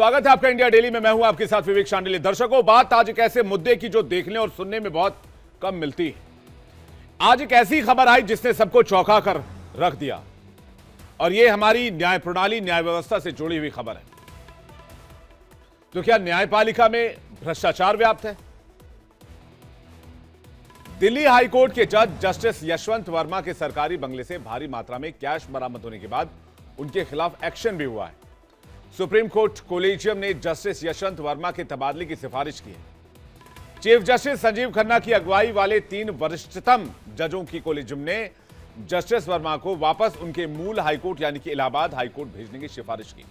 स्वागत है आपका इंडिया डेली में। मैं हूं आपके साथ विवेक शांडिल्य। दर्शकों, बात आज एक ऐसे मुद्दे की जो देखने और सुनने में बहुत कम मिलती है। आज एक ऐसी खबर आई जिसने सबको चौंका कर रख दिया, और यह हमारी न्याय प्रणाली, न्याय व्यवस्था से जुड़ी हुई खबर है। तो क्या न्यायपालिका में भ्रष्टाचार व्याप्त है? दिल्ली हाईकोर्ट के जज जस्टिस यशवंत वर्मा के सरकारी बंगले से भारी मात्रा में कैश बरामद होने के बाद उनके खिलाफ एक्शन भी हुआ है। सुप्रीम कोर्ट कोलेजियम ने जस्टिस यशवंत वर्मा के तबादले की सिफारिश की है। चीफ जस्टिस संजीव खन्ना की अगुवाई वाले 3 वरिष्ठतम जजों की कोलेजियम ने जस्टिस वर्मा को वापस उनके मूल हाईकोर्ट यानी कि इलाहाबाद हाईकोर्ट भेजने की सिफारिश की।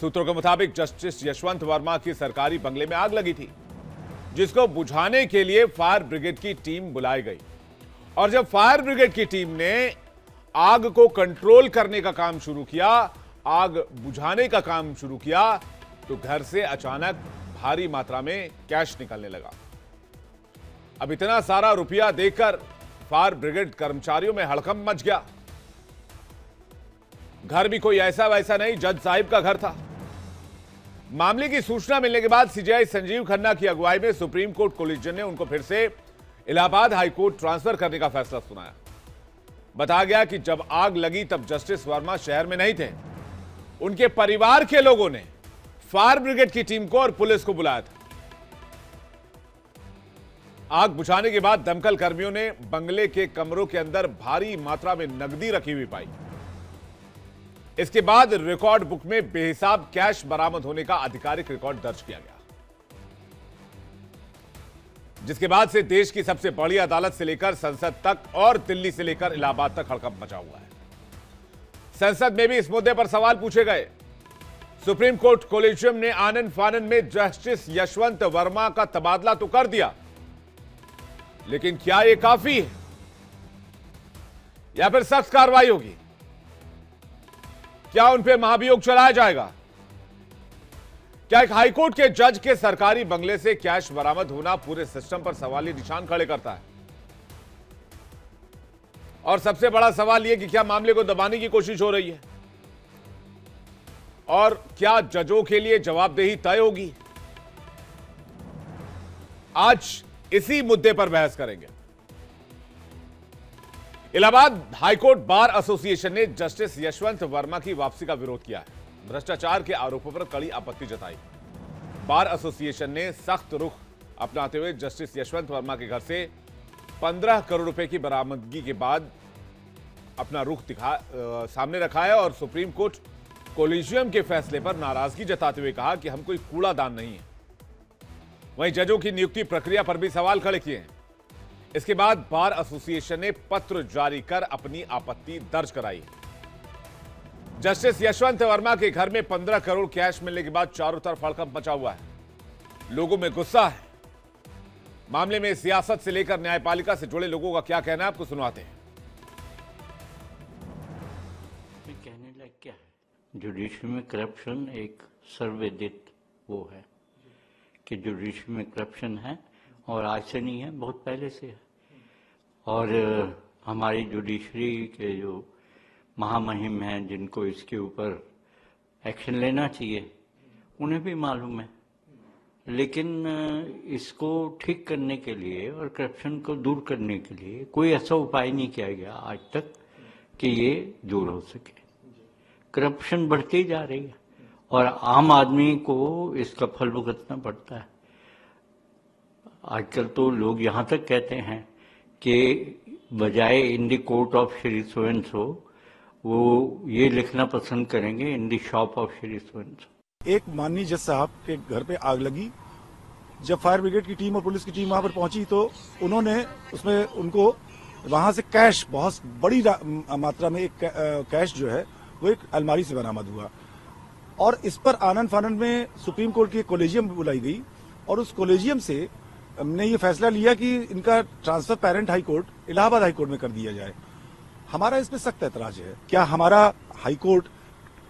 सूत्रों के मुताबिक जस्टिस यशवंत वर्मा की सरकारी बंगले में आग लगी थी, जिसको बुझाने के लिए फायर ब्रिगेड की टीम बुलाई गई। और जब फायर ब्रिगेड की टीम ने आग को कंट्रोल करने का काम शुरू किया, आग बुझाने का काम शुरू किया, तो घर से अचानक भारी मात्रा में कैश निकलने लगा। अब इतना सारा रुपया देखकर फायर ब्रिगेड कर्मचारियों में हड़कंप मच गया। घर भी कोई ऐसा वैसा नहीं, जज साहिब का घर था। मामले की सूचना मिलने के बाद सीजेआई संजीव खन्ना की अगुवाई में सुप्रीम कोर्ट कोलेजियम ने उनको फिर से इलाहाबाद हाईकोर्ट ट्रांसफर करने का फैसला सुनाया। बताया गया कि जब आग लगी तब जस्टिस वर्मा शहर में नहीं थे। उनके परिवार के लोगों ने फायर ब्रिगेड की टीम को और पुलिस को बुलाया था। आग बुझाने के बाद दमकल कर्मियों ने बंगले के कमरों के अंदर भारी मात्रा में नकदी रखी हुई पाई। इसके बाद रिकॉर्ड बुक में बेहिसाब कैश बरामद होने का आधिकारिक रिकॉर्ड दर्ज किया गया, जिसके बाद से देश की सबसे बड़ी अदालत से लेकर संसद तक और दिल्ली से लेकर इलाहाबाद तक हड़कंप मचा हुआ है। संसद में भी इस मुद्दे पर सवाल पूछे गए। सुप्रीम कोर्ट कोलेजियम ने आनन फानन में जस्टिस यशवंत वर्मा का तबादला तो कर दिया, लेकिन क्या यह काफी है या फिर सख्त कार्रवाई होगी? क्या उन पर महाभियोग चलाया जाएगा? क्या एक हाईकोर्ट के जज के सरकारी बंगले से कैश बरामद होना पूरे सिस्टम पर सवाली निशान खड़े करता है? और सबसे बड़ा सवाल यह कि क्या मामले को दबाने की कोशिश हो रही है? और क्या जजों के लिए जवाबदेही तय होगी? आज इसी मुद्दे पर बहस करेंगे। इलाहाबाद हाईकोर्ट बार एसोसिएशन ने जस्टिस यशवंत वर्मा की वापसी का विरोध किया है। भ्रष्टाचार के आरोपों पर कड़ी आपत्ति जताई। बार एसोसिएशन ने सख्त रुख अपनाते हुए जस्टिस यशवंत वर्मा के घर से 15 करोड़ रुपए की बरामदगी के बाद अपना रुख सामने रखा है और सुप्रीम कोर्ट कोलेजियम के फैसले पर नाराजगी जताते हुए कहा कि हम कोई कूड़ादान नहीं है। वहीं जजों की नियुक्ति प्रक्रिया पर भी सवाल खड़े किए हैं। इसके बाद बार एसोसिएशन ने पत्र जारी कर अपनी आपत्ति दर्ज कराई। जस्टिस यशवंत वर्मा के घर में 15 करोड़ कैश मिलने के बाद चारों तरफ हड़कंप मचा हुआ है। लोगों में गुस्सा है। मामले में सियासत से लेकर न्यायपालिका से जुड़े लोगों का क्या कहना है, आपको सुनवाते हैं। कहने लायक क्या है? जुडिशरी में करप्शन एक सर्वविदित वो है कि जुडिशरी में करप्शन है, और आज से नहीं है, बहुत पहले से है। और हमारी जुडिशरी के जो महामहिम हैं, जिनको इसके ऊपर एक्शन लेना चाहिए, उन्हें भी मालूम है। लेकिन इसको ठीक करने के लिए और करप्शन को दूर करने के लिए कोई ऐसा उपाय नहीं किया गया आज तक कि ये दूर हो सके। करप्शन बढ़ती जा रही है और आम आदमी को इसका फल भुगतना पड़ता है। आजकल तो लोग यहाँ तक कहते हैं कि बजाय in the court of Shri so and so, वो ये लिखना पसंद करेंगे in the shop of Shri so and so. एक माननीय जज साहब के घर पे आग लगी। जब फायर ब्रिगेड की टीम और पुलिस की टीम वहां पर पहुंची तो उन्होंने उसमें उनको वहां से कैश, बहुत बड़ी मात्रा में एक कैश जो है वो एक अलमारी से बरामद हुआ। और इस पर आनन फानन में सुप्रीम कोर्ट की कोलेजियम बुलाई गई और उस कोलेजियम से हमने ये फैसला लिया कि इनका transfer parent high court Allahabad high court में कर दिया जाए। हमारा इस पर सख्त ऐतराज है। क्या हमारा हाईकोर्ट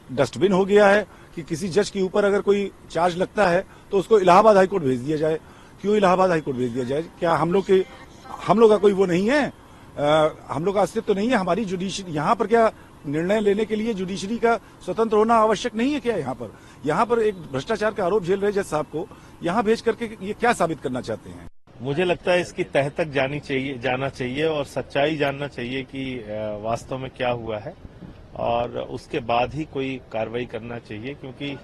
डस्टबिन हो गया है कि किसी जज के ऊपर अगर कोई चार्ज लगता है तो उसको इलाहाबाद हाईकोर्ट भेज दिया जाए? क्यों इलाहाबाद हाईकोर्ट भेज दिया जाए? क्या हम लोग का कोई वो नहीं है? हम लोग का अस्तित्व नहीं है? हमारी जुडिशरी यहाँ पर क्या निर्णय लेने के लिए जुडिशरी का स्वतंत्र होना आवश्यक नहीं है क्या? यहाँ पर यहाँ पर एक भ्रष्टाचार का आरोप झेल रहे जज साहब को यहाँ भेज करके ये क्या साबित करना चाहते हैं? मुझे लगता है इसकी तह तक जाना चाहिए और सच्चाई जानना चाहिए कि वास्तव में क्या हुआ है, और उसके बाद ही कोई कार्रवाई करना चाहिए, क्योंकि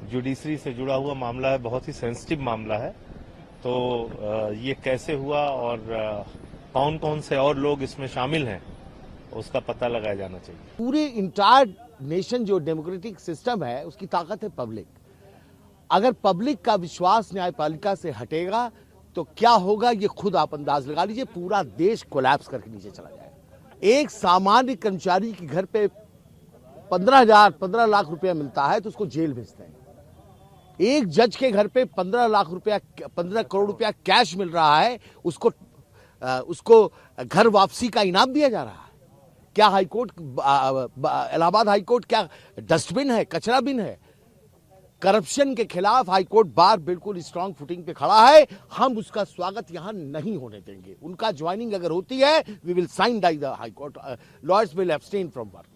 जुडिशरी से जुड़ा हुआ मामला है, बहुत ही सेंसिटिव मामला है। तो ये कैसे हुआ और कौन कौन से और लोग इसमें शामिल हैं, उसका पता लगाया जाना चाहिए। पूरे इंटायर नेशन जो डेमोक्रेटिक सिस्टम है उसकी ताकत है पब्लिक। अगर पब्लिक का विश्वास न्यायपालिका से हटेगा तो क्या होगा ये खुद आप अंदाज लगा लीजिए। पूरा देश कोलैप्स करके नीचे चला जाएगा। एक सामान्य कर्मचारी के घर पे 15 लाख रुपया मिलता है तो उसको जेल भेजते हैं। एक जज के घर पे 15 करोड़ रुपया कैश मिल रहा है, उसको घर वापसी का इनाम दिया जा रहा है। क्या हाईकोर्ट, इलाहाबाद हाईकोर्ट क्या डस्टबिन है, कचरा बिन है? करप्शन के खिलाफ हाईकोर्ट बार बिल्कुल स्ट्रांग फुटिंग पे खड़ा है। हम उसका स्वागत यहां नहीं होने देंगे। उनका ज्वाइनिंग अगर होती है, we will sine die the high court, lawyers will abstain from work.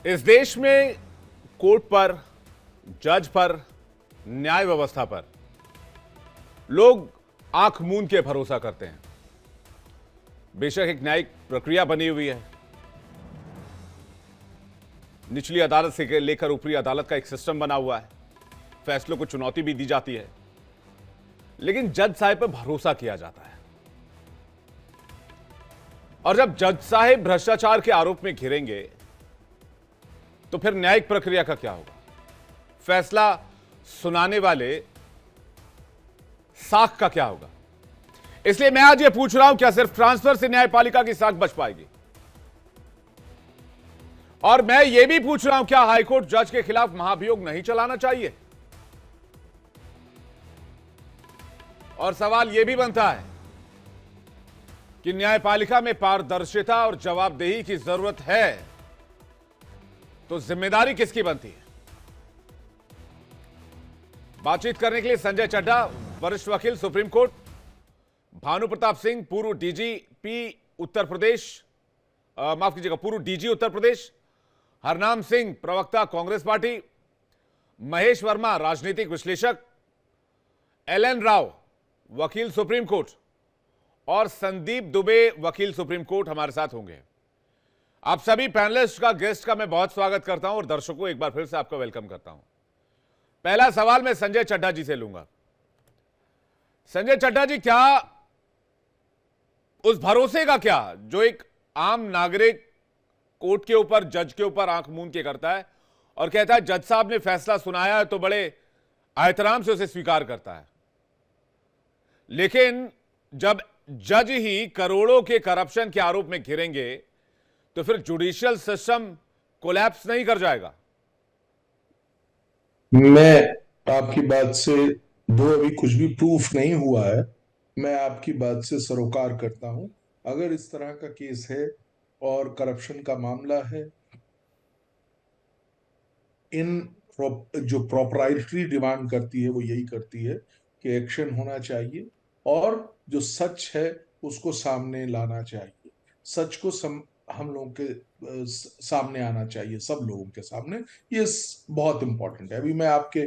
इस देश में कोर्ट पर, जज पर, न्याय व्यवस्था पर लोग आंख मूंद के भरोसा करते हैं। बेशक एक न्यायिक प्रक्रिया बनी हुई है, निचली अदालत से लेकर ऊपरी अदालत का एक सिस्टम बना हुआ है, फैसलों को चुनौती भी दी जाती है, लेकिन जज साहब पर भरोसा किया जाता है। और जब जज साहब भ्रष्टाचार के आरोप में घिरेंगे तो फिर न्यायिक प्रक्रिया का क्या होगा? फैसला सुनाने वाले साख का क्या होगा? इसलिए मैं आज ये पूछ रहा हूं, क्या सिर्फ ट्रांसफर से न्यायपालिका की साख बच पाएगी? और मैं ये भी पूछ रहा हूं, क्या हाईकोर्ट जज के खिलाफ महाभियोग नहीं चलाना चाहिए? और सवाल यह भी बनता है कि न्यायपालिका में पारदर्शिता और जवाबदेही की जरूरत है, तो जिम्मेदारी किसकी बनती है? बातचीत करने के लिए संजय चड्ढा, वरिष्ठ वकील सुप्रीम कोर्ट, भानु प्रताप सिंह, पूर्व डीजीपी उत्तर प्रदेश, माफ कीजिएगा, पूर्व डीजी उत्तर प्रदेश, हरनाम सिंह, प्रवक्ता कांग्रेस पार्टी, महेश वर्मा, राजनीतिक विश्लेषक, एलएन राव, वकील सुप्रीम कोर्ट, और संदीप दुबे, वकील सुप्रीम कोर्ट हमारे साथ होंगे। आप सभी पैनलिस्ट का, गेस्ट का मैं बहुत स्वागत करता हूं और दर्शकों एक बार फिर से आपका वेलकम करता हूं। पहला सवाल मैं संजय चड्ढा जी से लूंगा। संजय चड्ढा जी, क्या उस भरोसे का क्या जो एक आम नागरिक कोर्ट के ऊपर, जज के ऊपर आंख मूंद के करता है और कहता है जज साहब ने फैसला सुनाया है तो बड़े एहतराम से उसे स्वीकार करता है, लेकिन जब जज ही करोड़ों के करप्शन के आरोप में घिरेंगे तो फिर जुडिशियल सिस्टम कोलैप्स नहीं कर जाएगा? मैं आपकी बात से, दो अभी कुछ भी प्रूफ नहीं हुआ है, मैं आपकी बात से सरोकार करता हूं। अगर इस तरह का केस है और करप्शन का मामला है, इन जो प्रोप्राइटरी डिमांड करती है वो यही करती है कि एक्शन होना चाहिए और जो सच है उसको सामने लाना चाहिए। सच को हम लोगों के सामने आना चाहिए, सब लोगों के सामने। ये बहुत इंपॉर्टेंट है। अभी मैं आपके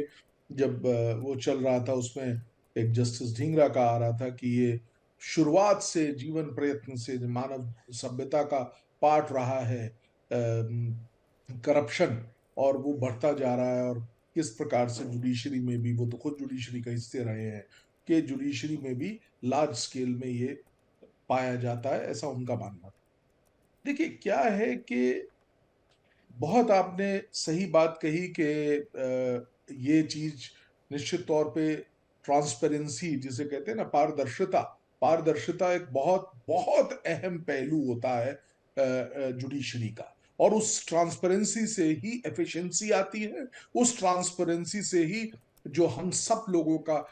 जब वो चल रहा था उसमें एक जस्टिस ढींगरा का आ रहा था कि ये शुरुआत से जीवन प्रयत्न से मानव सभ्यता का पार्ट रहा है करप्शन, और वो बढ़ता जा रहा है, और किस प्रकार से जुडिशरी में भी, वो तो खुद जुडिशरी का हिस्से रहे हैं, कि जुडिशरी में भी लार्ज स्केल में ये पाया जाता है, ऐसा उनका मानना था। देखिए क्या है कि बहुत आपने सही बात कही कि ये चीज निश्चित तौर पे ट्रांसपेरेंसी जिसे कहते हैं ना, पारदर्शिता एक बहुत बहुत अहम पहलू होता है जुडिशरी का, और उस ट्रांसपेरेंसी से ही एफिशिएंसी आती है, उस ट्रांसपेरेंसी से ही जो हम सब लोगों का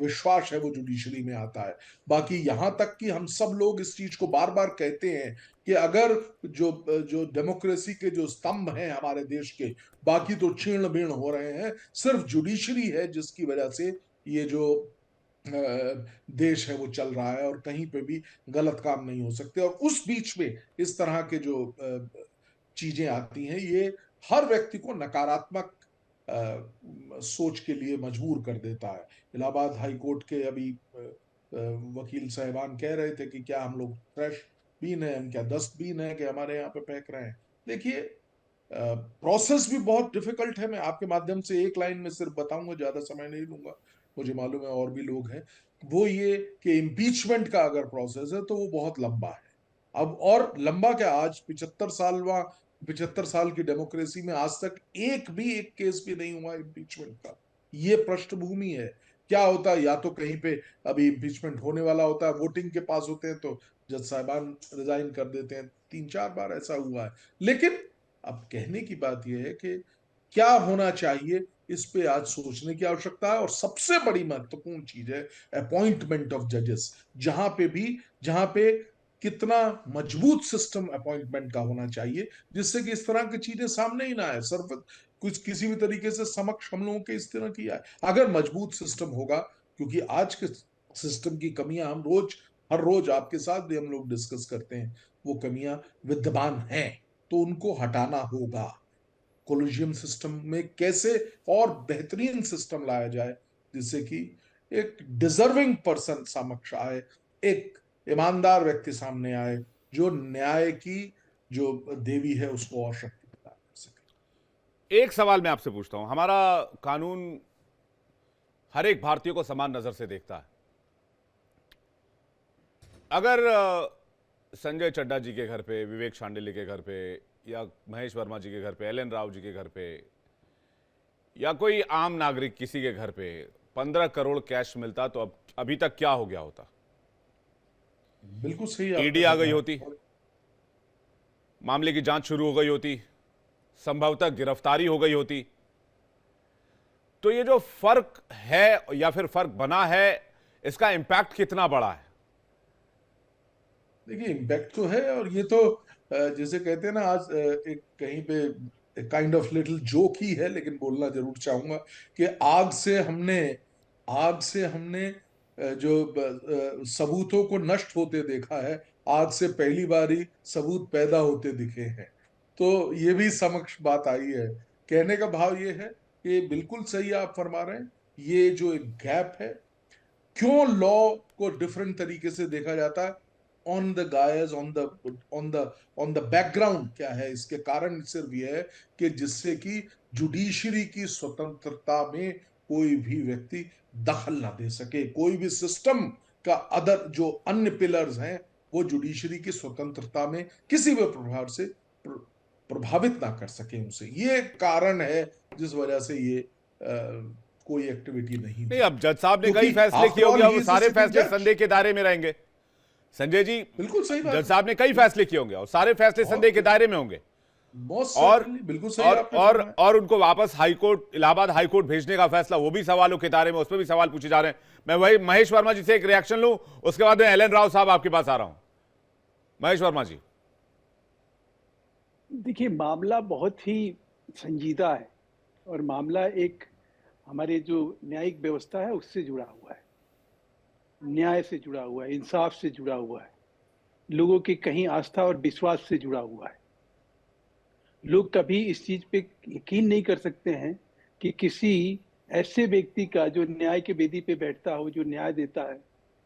विश्वास है वो जुडिशरी में आता है। बाकी यहां तक कि हम सब लोग इस चीज को बार बार कहते हैं कि अगर जो डेमोक्रेसी के जो स्तंभ हैं हमारे देश के, बाकी तो छीण बीण हो रहे हैं, सिर्फ जुडिशरी है जिसकी वजह से ये जो देश है वो चल रहा है, और कहीं पे भी गलत काम नहीं हो सकते। और उस बीच में इस तरह के जो चीजें आती हैं, ये हर व्यक्ति को नकारात्मक सोच के लिए मजबूर कर देता है। इलाहाबाद हाई कोर्ट के अभी वकील साहिबान कह रहे थे कि क्या हम लोग ट्रैश बीन है, हम क्या डस्टबिन है कि हमारे यहाँ पे फेंक रहे हैं। देखिए, प्रोसेस भी बहुत डिफिकल्ट है। मैं आपके माध्यम से एक लाइन में सिर्फ बताऊंगा, ज्यादा समय नहीं लूंगा, मुझे मालूम है और भी लोग हैं। वो ये कि इम्पीचमेंट का अगर प्रोसेस है तो वो बहुत लंबा है। अब और लंबा क्या, आज 75 साल की डेमोक्रेसी में आज तक एक केस भी नहीं हुआ इम्पीचमेंट का। ये पृष्ठभूमि है। क्या होता है, या तो कहीं पे अभी इम्पीचमेंट होने वाला होता है, वोटिंग के पास होते हैं तो जज साहिबान रिजाइन कर देते हैं। 3-4 बार ऐसा हुआ है। लेकिन अब कहने की बात यह है कि क्या होना चाहिए, इस पे आज सोचने की आवश्यकता है। और सबसे बड़ी महत्वपूर्ण चीज है अपॉइंटमेंट ऑफ जजेस। जहां पे कितना मजबूत सिस्टम अपॉइंटमेंट का होना चाहिए, जिससे कि इस तरह की चीजें सामने ही ना आए। सर्व कुछ किसी भी तरीके से समक्ष हम लोगों के इस तरह की आए, अगर मजबूत सिस्टम होगा। क्योंकि आज के सिस्टम की कमियां हम हर रोज आपके साथ भी हम लोग डिस्कस करते हैं, वो कमियां विद्यमान हैं, तो उनको हटाना होगा। कोलिजियम सिस्टम में कैसे और बेहतरीन सिस्टम लाया जाए, जिससे कि एक डिजर्विंग पर्सन समक्ष आए, एक ईमानदार व्यक्ति सामने आए, जो न्याय की जो देवी है उसको और शक्ति प्रदान कर सके। एक सवाल मैं आपसे पूछता हूं, हमारा कानून हर एक भारतीय को समान नजर से देखता है। अगर संजय चड्ढा जी के घर पे, विवेक शांडिल्य के घर पे, या महेश वर्मा जी के घर पे, एल एन राव जी के घर पे, या कोई आम नागरिक किसी के घर पे 15 करोड़ कैश मिलता, तो अब अभी तक क्या हो गया होता? बिल्कुल सही। ईडी आ गई होती, मामले की जांच शुरू हो गई होती, संभवतः गिरफ्तारी हो गई होती। तो ये जो फर्क है या फिर फर्क बना है, इसका इंपैक्ट कितना बड़ा है? देखिए, इम्पैक्ट तो है। और ये तो जैसे कहते हैं ना, आज एक कहीं पे काइंड ऑफ लिटिल जोक ही है, लेकिन बोलना जरूर चाहूंगा कि आग से हमने जो सबूतों को नष्ट होते देखा है, आज से पहली बारी सबूत पैदा होते दिखे हैं। तो ये भी समक्ष बात आई है। कहने का भाव ये है कि बिल्कुल सही आप फरमा रहे हैं। ये जो एक गैप है, क्यों लॉ को डिफरेंट तरीके से देखा जाता है, on the guys on the background क्या है, इसके कारण सिर्फ यह है कि जिससे कि जुडिशरी की स्वतंत्रता में कोई भी व्यक्ति दखल ना दे सके, कोई भी सिस्टम का अदर जो अन्य पिलर्स हैं वो जुडिशरी की स्वतंत्रता में किसी भी प्रभाव से प्रभावित ना कर सके उसे। ये कारण है जिस वजह से ये कोई एक्टिविटी नहीं। अब जज साहब ने क्योंकि कई फैसले after किए होंगे, all और he वो is a सारे sitting फैसले judge। संदेह के दायरे में रहेंगे। संजय जी, बिल्कुल सही बात जज साहब ने कई फैसले किए होंगे और सारे फैसले संदेह के दायरे में होंगे, और बिल्कुल सही और आपने और फरमाया। और उनको वापस हाईकोर्ट, इलाहाबाद हाईकोर्ट भेजने का फैसला, वो भी सवालों के दायरे में, उस पर भी सवाल पूछे जा रहे हैं। मैं वही महेश वर्मा जी से एक रिएक्शन लूं, उसके बाद मैं एल एन राव साहब आपके पास आ रहा हूं। महेश वर्मा जी। देखिए, मामला बहुत ही संजीदा है और मामला एक हमारे जो न्यायिक व्यवस्था है उससे जुड़ा हुआ है, न्याय से जुड़ा हुआ है, इंसाफ से जुड़ा हुआ है, लोगों की कहीं आस्था और विश्वास से जुड़ा हुआ है। लोग कभी इस चीज पे यकीन नहीं कर सकते हैं कि किसी ऐसे व्यक्ति का जो न्याय के वेदी पे बैठता हो, जो न्याय देता है,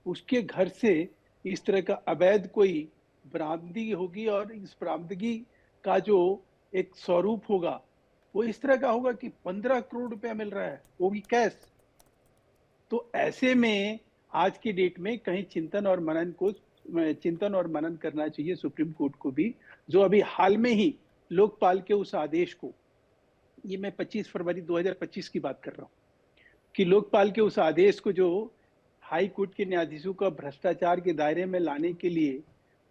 उसके घर से इस तरह का अवैध कोई बरामदगी होगी, और इस बरामदगी का जो एक स्वरूप होगा वो इस तरह का होगा कि 15 करोड़ रुपया मिल रहा है, वो भी कैश। तो ऐसे में आज की डेट में कहीं चिंतन और मनन करना चाहिए सुप्रीम कोर्ट को भी, जो अभी हाल में ही लोकपाल के उस आदेश को, ये मैं 25 फरवरी 2025 की बात कर रहा हूँ, कि लोकपाल के उस आदेश को जो हाई कोर्ट के न्यायाधीशों का भ्रष्टाचार के दायरे में लाने के लिए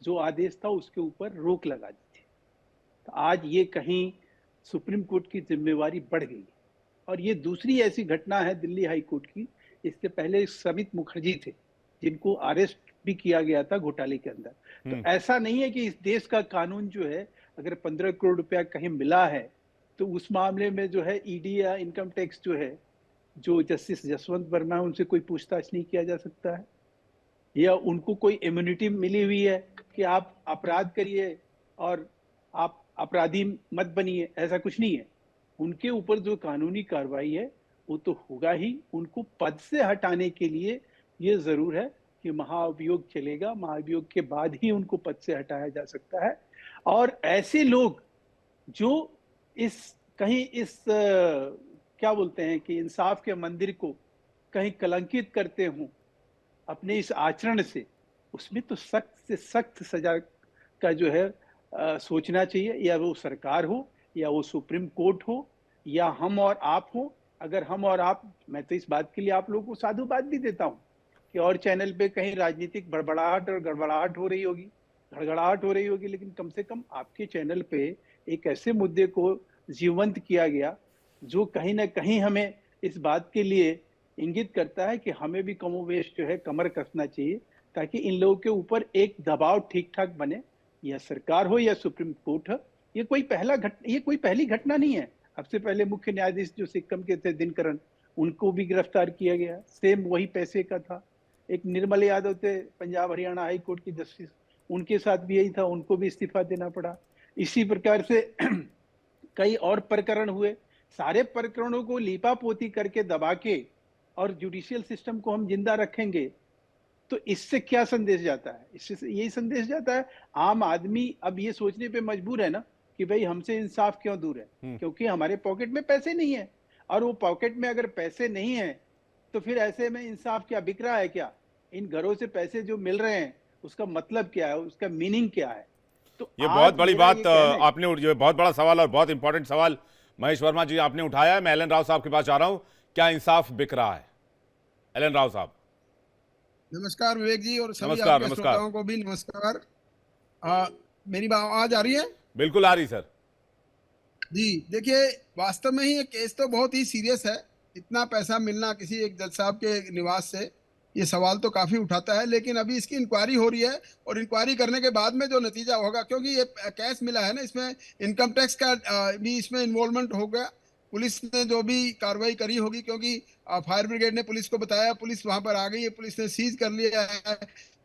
जो आदेश था, उसके ऊपर रोक लगा दी थी। तो आज ये कहीं सुप्रीम कोर्ट की जिम्मेवारी बढ़ गई है। और ये दूसरी ऐसी घटना है दिल्ली हाई कोर्ट की। इससे पहले समित मुखर्जी थे, जिनको अरेस्ट भी किया गया था घोटाले के अंदर। तो ऐसा नहीं है कि इस देश का कानून जो है, अगर 15 करोड़ रुपया कहीं मिला है तो उस मामले में जो है ईडी या इनकम टैक्स जो है, जो जस्टिस जसवंत वर्मा है, उनसे कोई पूछताछ नहीं किया जा सकता है, या उनको कोई इम्यूनिटी मिली हुई है कि आप अपराध करिए और आप अपराधी मत बनिए, ऐसा कुछ नहीं है। उनके ऊपर जो कानूनी कार्रवाई है वो तो होगा ही। उनको पद से हटाने के लिए ये जरूर है कि महाअभियोग चलेगा, महाअभियोग के बाद ही उनको पद से हटाया जा सकता है। और ऐसे लोग जो इस कहीं इस क्या बोलते हैं कि इंसाफ के मंदिर को कहीं कलंकित करते हों अपने इस आचरण से, उसमें तो सख्त से सख्त सजा का जो है सोचना चाहिए। या वो सरकार हो, या वो सुप्रीम कोर्ट हो, या हम और आप हो। अगर हम और आप, मैं तो इस बात के लिए आप लोगों को साधुवाद भी देता हूँ कि और चैनल पे कहीं राजनीतिक बड़बड़ाहट और गड़बड़ाहट हो रही होगी, गड़गड़ाहट हो रही होगी, लेकिन कम से कम आपके चैनल पे एक ऐसे मुद्दे को जीवंत किया गया जो कहीं ना कहीं हमें इस बात के लिए इंगित करता है कि हमें भी कमोवेश जो है कमर कसना चाहिए, ताकि इन लोगों के ऊपर एक दबाव ठीक ठाक बने, या सरकार हो या सुप्रीम कोर्ट हो। ये कोई पहली घटना नहीं है। सबसे पहले मुख्य न्यायाधीश जो सिक्किम के थे दिनकरन, उनको भी गिरफ्तार किया गया, सेम वही पैसे का था। एक निर्मल यादव थे पंजाब हरियाणा हाई कोर्ट की जस्टिस, उनके साथ भी यही था, उनको भी इस्तीफा देना पड़ा। इसी प्रकार से कई और प्रकरण हुए। सारे प्रकरणों को लीपापोती करके दबा के और जुडिशियल सिस्टम को हम जिंदा रखेंगे तो इससे क्या संदेश जाता है? इससे यही संदेश जाता है, आम आदमी अब ये सोचने पे मजबूर है ना कि भाई हमसे इंसाफ क्यों दूर है, क्योंकि हमारे पॉकेट में पैसे नहीं है। और वो पॉकेट में अगर पैसे नहीं है तो फिर ऐसे में इंसाफ क्या बिक रहा है क्या? इन घरों से पैसे जो मिल रहे हैं उसका मतलब क्या है, उसका मीनिंग क्या है? तो ये आज बहुत बड़ी मेरा बात ये कहना है- आपने, ये बहुत बड़ा सवाल और बहुत इंपॉर्टेंट सवाल महेश वर्मा जी आपने उठाया है। मैं एलन राव साहब के पास जा रहा हूं। क्या इंसाफ बिक रहा है? एलन राव साहब। नमस्कार विवेक जी, और सभी नमस्कार, आपके नमस्कार। श्रोताओं को भी नमस्कार। मेरी आवाज आ रही है? बिल्कुल आ रही सर। जी देखिए, वास्तव में ही ये केस तो बहुत ही सीरियस है। इतना पैसा मिलना किसी एक जज साहब के निवास से, ये सवाल तो काफी उठाता है। लेकिन अभी इसकी इंक्वायरी हो रही है, और इंक्वायरी करने के बाद में जो नतीजा होगा, क्योंकि ये कैश मिला है ना, इसमें इनकम टैक्स का भी इसमें इन्वॉल्वमेंट हो गया। पुलिस ने जो भी कार्रवाई करी होगी, क्योंकि फायर ब्रिगेड ने पुलिस को बताया, पुलिस वहां पर आ गई है, पुलिस ने सीज कर लिया है,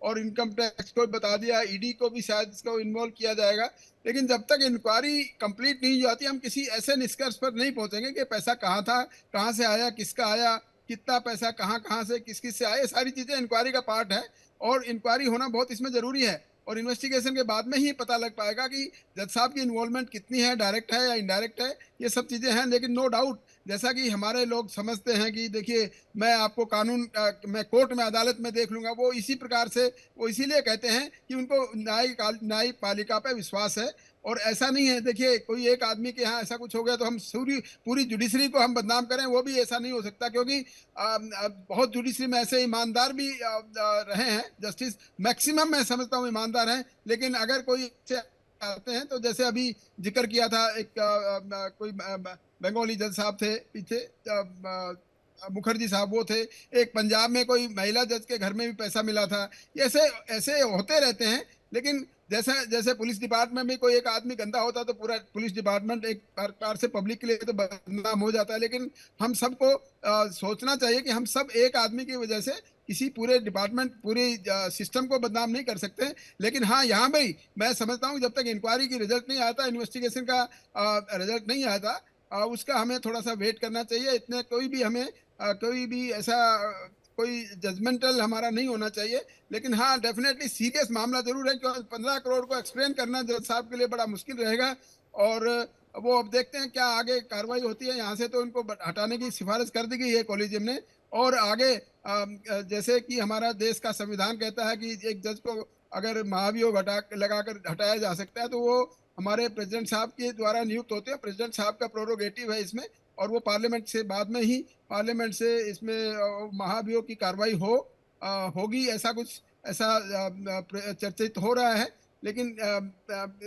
और इनकम टैक्स को बता दिया, ईडी को भी शायद इसको इन्वॉल्व किया जाएगा। लेकिन जब तक इंक्वायरी कंप्लीट नहीं हो जाती, हम किसी ऐसे निष्कर्ष पर नहीं पहुंचेंगे कि पैसा कहाँ था, कहाँ से आया, किसका आया, कितना पैसा कहाँ कहाँ से किस किस से आया। ये सारी चीजें इंक्वायरी का पार्ट है, और इंक्वायरी होना बहुत इसमें जरूरी है। और इन्वेस्टिगेशन के बाद में ही पता लग पाएगा कि जज साहब की इन्वॉल्वमेंट कितनी है, डायरेक्ट है या इनडायरेक्ट है, ये सब चीजें हैं। लेकिन नो डाउट, जैसा कि हमारे लोग समझते हैं कि देखिए, मैं आपको कानून मैं कोर्ट में अदालत में देख लूंगा, वो इसी प्रकार से वो इसीलिए कहते हैं कि उनको न्यायपालिका पे विश्वास है। और ऐसा नहीं है, देखिए, कोई एक आदमी के यहाँ ऐसा कुछ हो गया तो हम पूरी जुडिशरी को हम बदनाम करें, वो भी ऐसा नहीं हो सकता। क्योंकि बहुत जुडिशरी में ऐसे ईमानदार भी रहे हैं जस्टिस, मैक्सिमम मैं समझता हूँ ईमानदार हैं। लेकिन अगर कोई आते हैं तो जैसे अभी जिक्र किया था, एक कोई बंगाली जज साहब थे पीछे, मुखर्जी साहब वो थे। एक पंजाब में कोई महिला जज के घर में भी पैसा मिला था। ऐसे ऐसे होते रहते हैं। लेकिन जैसे जैसे पुलिस डिपार्टमेंट में कोई एक आदमी गंदा होता तो पूरा पुलिस डिपार्टमेंट एक प्रकार से पब्लिक के लिए तो बदनाम हो जाता है। लेकिन हम सबको सोचना चाहिए कि हम सब एक आदमी की वजह से किसी पूरे डिपार्टमेंट, पूरे सिस्टम को बदनाम नहीं कर सकते। लेकिन हाँ, यहाँ भी मैं समझता हूँ जब तक इंक्वायरी की रिजल्ट नहीं आता, इन्वेस्टिगेशन का रिजल्ट नहीं आता, उसका हमें थोड़ा सा वेट करना चाहिए। इतने कोई भी ऐसा कोई जजमेंटल हमारा नहीं होना चाहिए। लेकिन हाँ, डेफिनेटली सीरियस मामला जरूर है, क्योंकि 15 करोड़ को एक्सप्लेन करना जज साहब के लिए बड़ा मुश्किल रहेगा। और वो अब देखते हैं क्या आगे कार्रवाई होती है। यहाँ से तो उनको हटाने की सिफारिश कर दी गई है कॉलेजियम ने। और आगे जैसे कि हमारा देश का संविधान कहता है कि एक जज को अगर महाभियोग लगाकर हटाया जा सकता है, तो वो हमारे प्रेसिडेंट साहब के द्वारा नियुक्त होते हैं। प्रेसिडेंट साहब का प्रोरोगेटिव है इसमें, और वो पार्लियामेंट से बाद में ही पार्लियामेंट से इसमें महाभियोग की कार्रवाई होगी, ऐसा चर्चित हो रहा है। लेकिन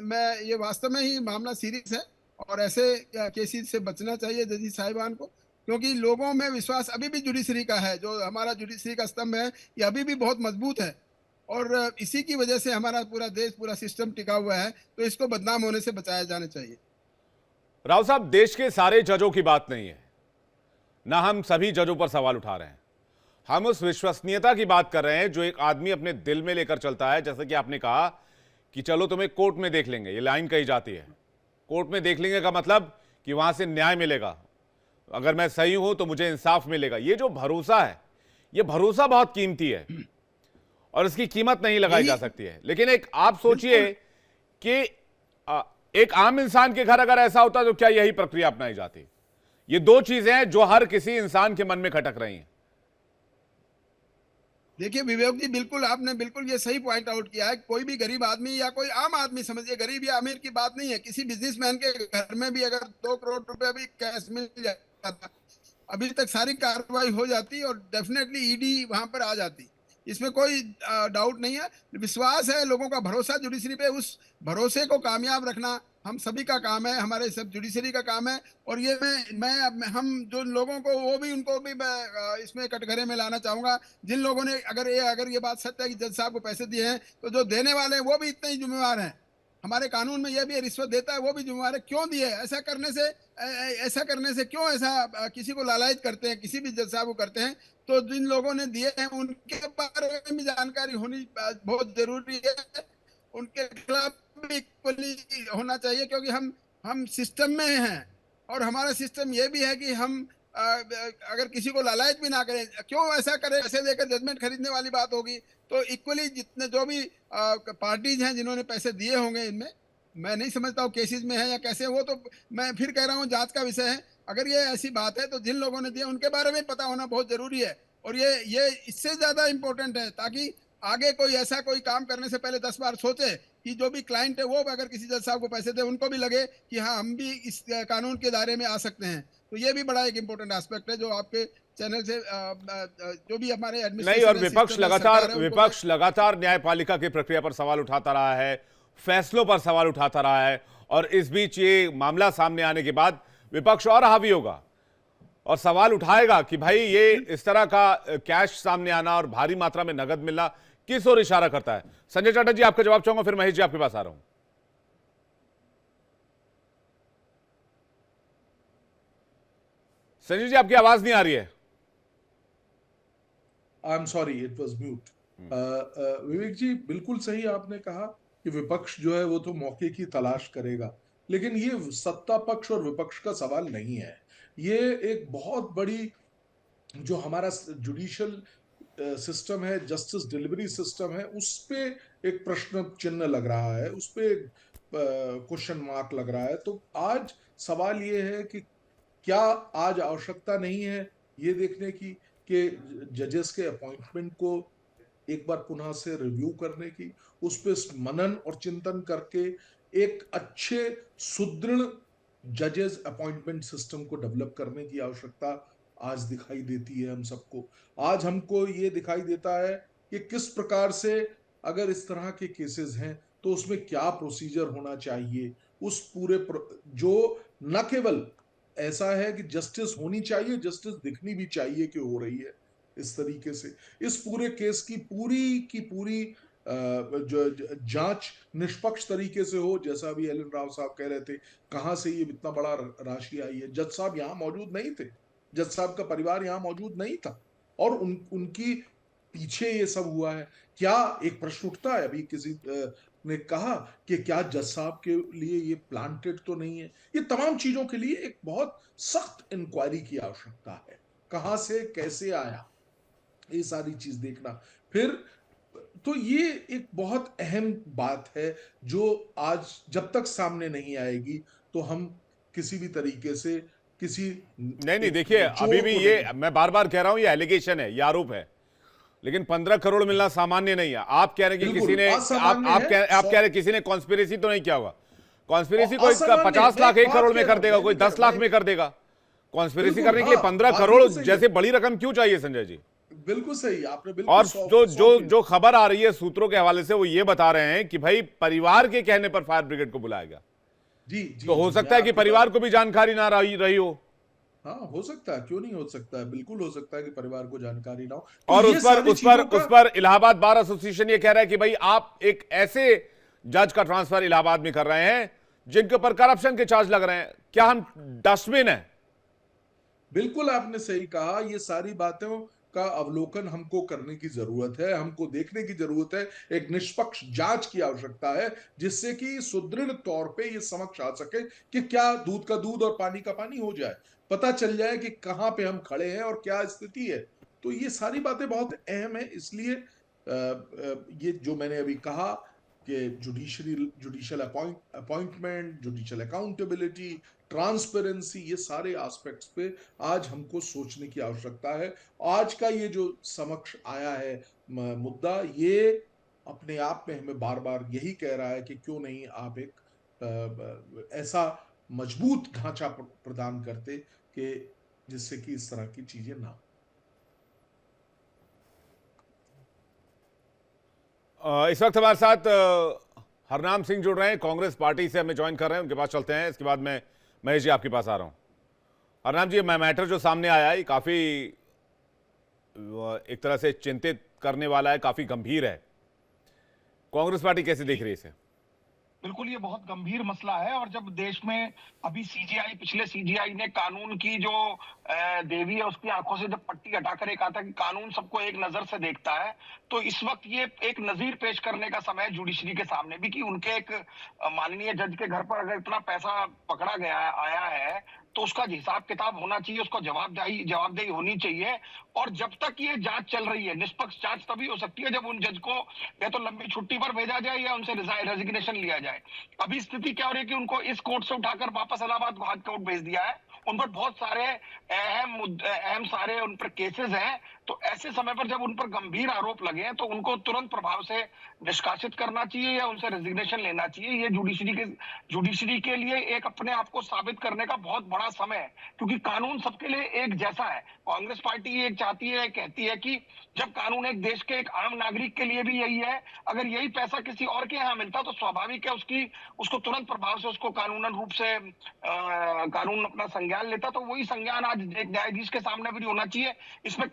मैं ये वास्तव में ही मामला सीरियस है, और ऐसे केसेस से बचना चाहिए जज साहिबान को, क्योंकि लोगों में विश्वास अभी भी जुडिशरी का है। जो हमारा जुडिशरी का स्तंभ है, ये अभी भी बहुत मजबूत है, और इसी की वजह से हमारा पूरा देश, पूरा सिस्टम टिका हुआ है। तो इसको बदनाम होने से बचाया जाना चाहिए। राव साहब, देश के सारे जजों की बात नहीं है ना, हम सभी जजों पर सवाल उठा रहे हैं। हम उस विश्वसनीयता की बात कर रहे हैं जो एक आदमी अपने दिल में लेकर चलता है। जैसे कि आपने कहा कि चलो तुम्हें कोर्ट में देख लेंगे, ये लाइन कही जाती है, कोर्ट में देख लेंगे का मतलब कि वहां से न्याय मिलेगा, अगर मैं सही हूं तो मुझे इंसाफ मिलेगा। ये जो भरोसा है, ये भरोसा बहुत कीमती है और इसकी कीमत नहीं लगाई जा सकती है। लेकिन एक आप सोचिए कि एक आम इंसान के घर अगर ऐसा होता तो क्या यही प्रक्रिया अपनाई जाती? ये दो चीजें हैं जो हर किसी इंसान के मन में खटक रही हैं। देखिए विवेक जी, बिल्कुल आपने बिल्कुल ये सही पॉइंट आउट किया है। कोई भी गरीब आदमी या कोई आम आदमी, समझिए गरीब या अमीर की बात नहीं है, किसी बिजनेसमैन के घर में भी अगर 2 करोड़ रुपए भी कैश मिल जाता, अभी तक सारी कार्रवाई हो जाती और डेफिनेटली ईडी वहां पर आ जाती, इसमें कोई डाउट नहीं है। विश्वास है, लोगों का भरोसा जुडिशरी पे, उस भरोसे को कामयाब रखना हम सभी का काम है, हमारे सब जुडिशरी का काम है। और ये हम जो लोगों को, वो भी उनको भी मैं इसमें कटघरे में लाना चाहूंगा, जिन लोगों ने अगर ये बात सत्य है कि जज साहब को पैसे दिए हैं, तो जो देने वाले हैं वो भी इतने ही जिम्मेवार हैं। हमारे कानून में यह भी रिश्वत देता है वो भी जिम्मेवार है। क्यों दिए? ऐसा करने से क्यों ऐसा किसी को लालच करते हैं, किसी भी जज साहब को करते हैं? तो जिन लोगों ने दिए हैं उनके बारे में भी जानकारी होनी बहुत जरूरी है, उनके खिलाफ भी इक्वली होना चाहिए, क्योंकि हम सिस्टम में हैं और हमारा सिस्टम ये भी है कि हम अगर किसी को लालच भी ना करें, क्यों ऐसा करें? पैसे देकर जजमेंट खरीदने वाली बात होगी। तो इक्वली जितने जो भी पार्टीज हैं जिन्होंने पैसे दिए होंगे, इनमें मैं नहीं समझता हूँ केसेस में है या कैसे, वो तो मैं फिर कह रहा हूँ जांच का विषय है। अगर ये ऐसी बात है तो जिन लोगों ने दिए उनके बारे में पता होना बहुत जरूरी है, और ये इससे ज्यादा इम्पोर्टेंट है, ताकि आगे कोई ऐसा कोई काम करने से पहले 10 बार सोचे कि जो भी क्लाइंट है वो अगर किसी जज साहब को पैसे दे, उनको भी लगे कि हाँ हम भी इस कानून के दायरे में आ सकते हैं। तो ये भी बड़ा एक इम्पोर्टेंट एस्पेक्ट है जो आपके चैनल से जो भी हमारे नहीं, और विपक्ष लगातार न्यायपालिका की प्रक्रिया पर सवाल उठाता रहा है, फैसलों पर सवाल उठाता रहा है, और इस बीच ये मामला सामने आने के बाद विपक्ष और हावी होगा और सवाल उठाएगा कि भाई ये इस तरह का कैश सामने आना और भारी मात्रा में नगद मिलना किस ओर इशारा करता है। संजय चाटा जी, आपका जवाब चाहूंगा, फिर महेश जी आपके पास आ रहा हूं। संजय जी, आपकी आवाज नहीं आ रही है। I am sorry, it was mute. Vivek ji, बिल्कुल सही आपने कहा कि विपक्ष जो है वो तो मौके की तलाश करेगा, लेकिन ये सत्ता पक्ष और विपक्ष का सवाल नहीं है। ये एक बहुत बड़ी जो हमारा जुडिशियल सिस्टम है, जस्टिस डिलीवरी सिस्टम है, उस पे एक प्रश्न चिन्ह लग रहा है, उस पे क्वेश्चन मार्क लग रहा है। तो आज सवाल ये है कि क्या आज आवश्यकता नहीं है ये देखने की कि जजेस के अपॉइंटमेंट को एक बार पुनः से रिव्यू करने की, उस पे मनन और चिंतन करके एक अच्छे सुदृढ़ जजेस अपॉइंटमेंट सिस्टम को डेवलप करने की आवश्यकता आज दिखाई देती है हम सबको। आज हमको ये दिखाई देता है कि किस प्रकार से अगर इस तरह के केसेस हैं तो उसमें क्या प्रोसीजर होना चाहिए, उस पूरे जो न केवल ऐसा है कि जस्टिस होनी चाहिए, जस्टिस दिखनी भी चाहिए कि हो रही है इस तरीके से। इस पूरे केस की पूरी जो जांच निष्पक्ष तरीके से हो, जैसा अभी एल एन राव साहब कह रहे थे, कहां से ये इतना बड़ा राशि आई है। जज साहब यहां मौजूद नहीं थे, जज साहब का परिवार यहां मौजूद नहीं था, और उनकी पीछे ये सब हुआ है। क्या एक प्रश्न उठता है, अभी किसी ने कहा कि क्या जज साहब के लिए ये प्लांटेड तो नहीं है? ये तमाम चीजों के लिए एक बहुत सख्त इंक्वायरी की आवश्यकता है। कहां से कैसे आया, ये सारी चीज देखना। फिर तो ये एक बहुत अहम बात है जो आज जब तक सामने नहीं आएगी तो हम किसी भी तरीके से किसी नहीं देखिए, अभी भी ये मैं बार बार कह रहा हूं, ये एलिगेशन है, ये आरोप है, लेकिन 15 करोड़ मिलना सामान्य नहीं है। आप कह रहे हैं कि किसी ने आप कह रहे किसी ने कॉन्स्पिरेसी तो नहीं किया होगा। कॉन्स्पिरेसी कोई 50 लाख 1 करोड़ में कर देगा, कोई 10 लाख में कर देगा। कॉन्स्पिरेसी करने के लिए 15 करोड़ जैसे बड़ी रकम क्यों चाहिए संजय जी? बिल्कुल सही आपने, बिल्कुल। और जो खबर आ रही है सूत्रों के हवाले से, वो ये बता रहे हैं कि भाई परिवार के कहने पर फायर ब्रिगेड को बुलाया गया। जी, तो हो सकता है कि परिवार को भी जानकारी ना रही हो। हाँ, हो सकता है, क्यों नहीं हो सकता है, बिल्कुल हो सकता है कि परिवार को जानकारी ना हो। और उस पर इलाहाबाद बार एसोसिएशन ये कह रहा है कि भाई आप एक ऐसे जज का ट्रांसफर इलाहाबाद में कर रहे हैं जिनके ऊपर करप्शन के चार्ज लग रहे हैं। क्या हम डस्टबिन है? बिल्कुल आपने सही कहा। ये सारी बातें का अवलोकन हमको करने की जरूरत है, हमको देखने की जरूरत है, एक निष्पक्ष जांच की आवश्यकता है, जिससे कि सुदृढ़ तौर पे ये समझ आ सके कि क्या दूध का दूध और पानी का पानी हो जाए, पता चल जाए कि कहां पे हम खड़े हैं और क्या स्थिति है। तो ये सारी बातें बहुत अहम है, इसलिए ये जो मैंने अभी कहा कि judicial appointment, judicial accountability, transparency, ये सारे एस्पेक्ट्स पे आज हमको सोचने की आवश्यकता है। आज का ये जो समक्ष आया है मुद्दा, ये अपने आप में हमें बार बार यही कह रहा है कि क्यों नहीं आप एक ऐसा मजबूत ढांचा प्रदान करते कि जिससे कि इस तरह की चीजें ना हो। इस वक्त हमारे साथ हरनाम सिंह जुड़ रहे हैं, कांग्रेस पार्टी से हमें ज्वाइन कर रहे हैं, उनके पास चलते हैं। इसके बाद मैं महेश जी आपके पास आ रहा हूं। हरनाम जी, मैटर जो सामने आया है काफी एक तरह से चिंतित करने वाला है, काफी गंभीर है। कांग्रेस पार्टी कैसे देख रही है इसे? बिल्कुल, ये बहुत गंभीर मसला है। और जब देश में अभी पिछले सीजीआई ने कानून की जो देवी है उसकी आंखों से जब पट्टी हटाकर एक आता कि कानून सबको एक नजर से देखता है, तो इस वक्त ये एक नजीर पेश करने का समय है जुडिशरी के सामने भी कि उनके एक माननीय जज के घर पर अगर इतना पैसा पकड़ा गया आया है तो उसका हिसाब किताब होना चाहिए, उसको जवाबदेही होनी चाहिए। और जब तक ये जांच चल रही है, निष्पक्ष जांच तभी हो सकती है जब उन जज को या तो लंबी छुट्टी पर भेजा जाए या उनसे रेजिग्नेशन लिया जाए। अभी स्थिति क्या हो रही है कि उनको इस कोर्ट से उठाकर वापस इलाहाबाद हाई कोर्ट भेज दिया है। उन पर बहुत सारे अहम सारे उन पर केसेस हैं। तो ऐसे समय पर जब उन पर गंभीर आरोप लगे हैं तो उनको तुरंत प्रभाव से निष्कासित करना चाहिए या उनसे रेजिग्नेशन लेना चाहिए। ये जुडिशरी के लिए एक अपने आप को साबित करने का बहुत बड़ा समय है, क्योंकि कानून सबके लिए एक जैसा है। कांग्रेस पार्टी एक चाहती है, कहती है कि जब कानून एक देश के एक आम नागरिक के लिए भी यही है, अगर यही पैसा किसी और के यहाँ मिलता तो स्वाभाविक है उसको तुरंत प्रभाव से उसको कानूनन रूप से कानून अपना संज्ञान लेता। तो वही संज्ञान आज एक न्यायाधीश के सामने भी होना चाहिए। इसमें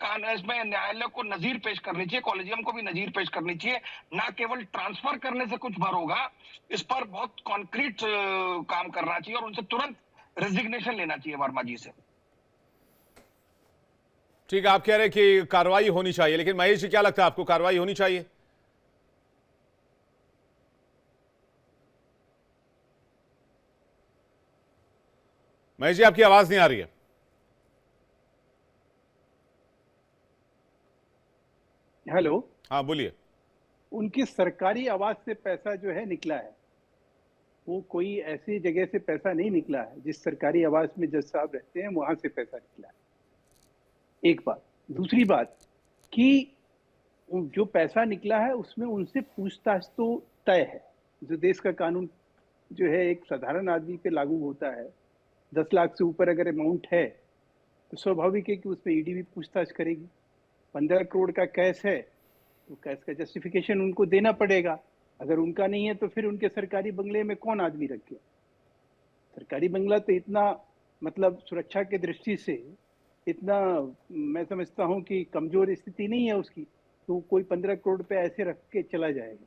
न्यायालय को नजीर पेश करनी चाहिए, कॉलेजियम को भी नजीर पेश करनी चाहिए। ना केवल ट्रांसफर करने से कुछ भर होगा, इस पर बहुत कॉन्क्रीट काम करना चाहिए और उनसे तुरंत रेजिग्नेशन लेना चाहिए वर्मा जी से। ठीक है, आप कह रहे हैं कि कार्रवाई होनी चाहिए, लेकिन महेश जी क्या लगता है आपको, कार्रवाई होनी चाहिए? महेश जी, आपकी आवाज नहीं आ रही है। हेलो, हाँ बोलिए। उनकी सरकारी आवाज से पैसा जो है निकला है, वो कोई ऐसी जगह से पैसा नहीं निकला है। जिस सरकारी आवास में जज साहब रहते हैं वहां से पैसा निकला है। एक बात। दूसरी बात कि जो पैसा निकला है उसमें उनसे पूछताछ तो तय है। जो देश का कानून जो है एक साधारण आदमी पे लागू होता है, 10 लाख से ऊपर अगर अमाउंट है तो स्वाभाविक है कि उसमें ईडी भी पूछताछ करेगी। 15 करोड़ का कैश है तो कैश का जस्टिफिकेशन उनको देना पड़ेगा। अगर उनका नहीं है तो फिर उनके सरकारी बंगले में कौन आदमी रखे? सरकारी बंगला तो इतना मतलब सुरक्षा की दृष्टि से इतना मैं समझता हूं कि कमजोर स्थिति नहीं है उसकी, तो कोई 15 करोड़ पे ऐसे रख के चला जाएगा।